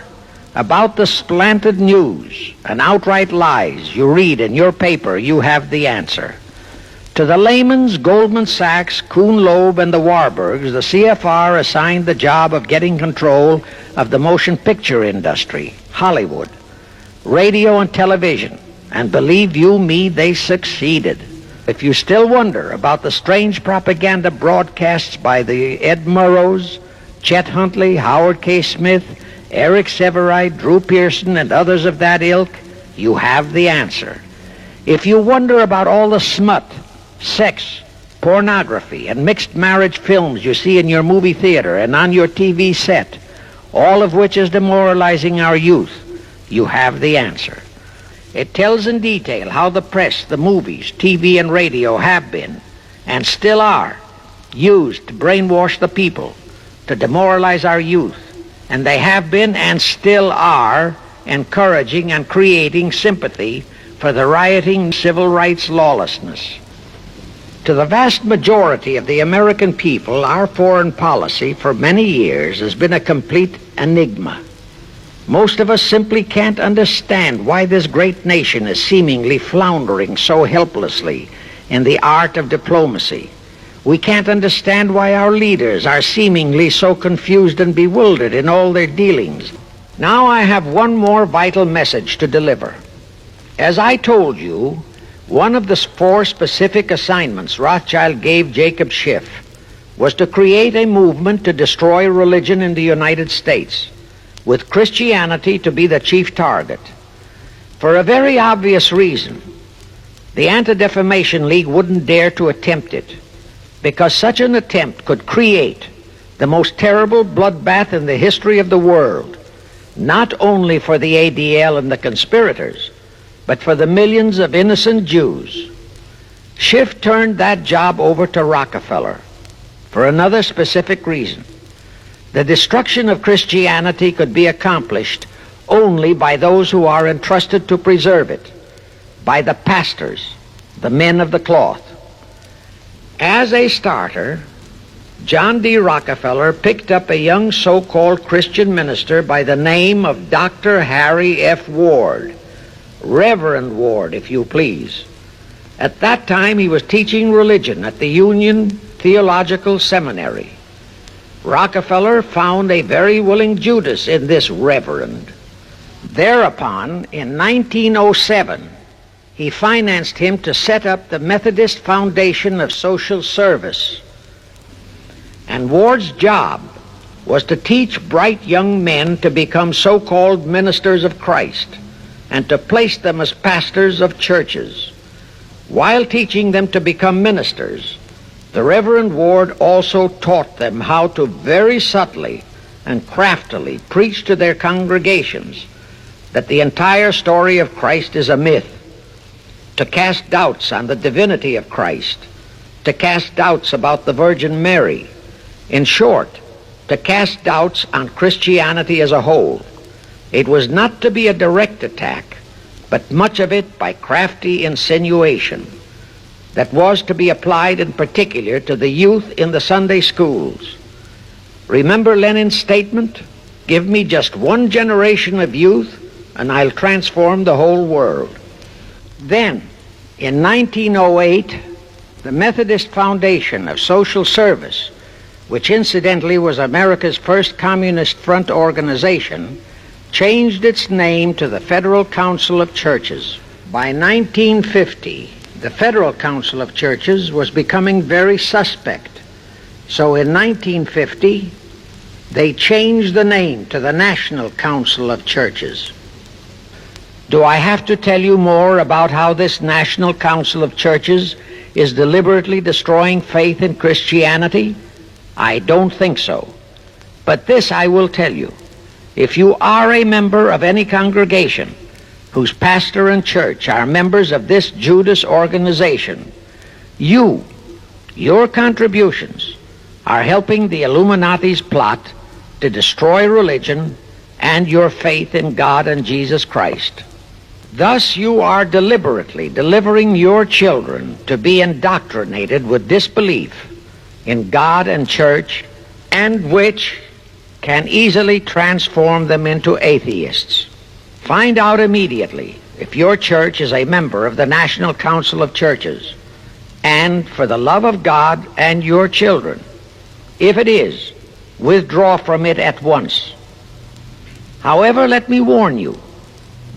[SPEAKER 1] about the slanted news and outright lies you read in your paper, you have the answer. To the Lehmans, Goldman Sachs, Kuhn Loeb, and the Warburgs, the CFR assigned the job of getting control of the motion picture industry, Hollywood, radio and television, and believe you me, they succeeded. If you still wonder about the strange propaganda broadcasts by the Ed Murrows, Chet Huntley, Howard K. Smith, Eric Severide, Drew Pearson, and others of that ilk, you have the answer. If you wonder about all the smut, sex, pornography, and mixed marriage films you see in your movie theater and on your TV set, all of which is demoralizing our youth, you have the answer. It tells in detail how the press, the movies, TV, and radio have been, and still are, used to brainwash the people, to demoralize our youth, and they have been and still are encouraging and creating sympathy for the rioting civil rights lawlessness. To the vast majority of the American people, our foreign policy for many years has been a complete enigma. Most of us simply can't understand why this great nation is seemingly floundering so helplessly in the art of diplomacy. We can't understand why our leaders are seemingly so confused and bewildered in all their dealings. Now I have one more vital message to deliver. As I told you, one of the 4 specific assignments Rothschild gave Jacob Schiff was to create a movement to destroy religion in the United States, with Christianity to be the chief target. For a very obvious reason, the Anti-Defamation League wouldn't dare to attempt it, because such an attempt could create the most terrible bloodbath in the history of the world, not only for the ADL and the conspirators, but for the millions of innocent Jews. Schiff turned that job over to Rockefeller for another specific reason. The destruction of Christianity could be accomplished only by those who are entrusted to preserve it, by the pastors, the men of the cloth. As a starter, John D. Rockefeller picked up a young so-called Christian minister by the name of Dr. Harry F. Ward, Reverend Ward, if you please. At that time, he was teaching religion at the Union Theological Seminary. Rockefeller found a very willing Judas in this reverend. Thereupon, in 1907, he financed him to set up the Methodist Foundation of Social Service. And Ward's job was to teach bright young men to become so-called ministers of Christ and to place them as pastors of churches. While teaching them to become ministers, the Reverend Ward also taught them how to very subtly and craftily preach to their congregations that the entire story of Christ is a myth, to cast doubts on the divinity of Christ, to cast doubts about the Virgin Mary. In short, to cast doubts on Christianity as a whole. It was not to be a direct attack, but much of it by crafty insinuation that was to be applied in particular to the youth in the Sunday schools. Remember Lenin's statement, "Give me just one generation of youth and I'll transform the whole world." Then, in 1908, the Methodist Foundation of Social Service, which incidentally was America's first Communist Front organization, changed its name to the Federal Council of Churches. By 1950, the Federal Council of Churches was becoming very suspect. So in 1950, they changed the name to the National Council of Churches. Do I have to tell you more about how this National Council of Churches is deliberately destroying faith in Christianity? I don't think so. But this I will tell you. If you are a member of any congregation whose pastor and church are members of this Judas organization, your contributions are helping the Illuminati's plot to destroy religion and your faith in God and Jesus Christ. Thus you are deliberately delivering your children to be indoctrinated with disbelief in God and church, and which can easily transform them into atheists. Find out immediately if your church is a member of the National Council of Churches, and for the love of God and your children, if it is, withdraw from it at once. However, let me warn you,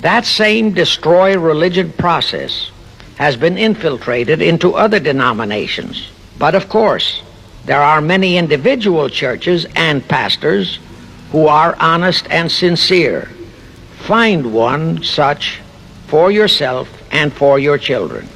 [SPEAKER 1] that same destroy religion process has been infiltrated into other denominations. But of course, there are many individual churches and pastors who are honest and sincere. Find one such for yourself and for your children.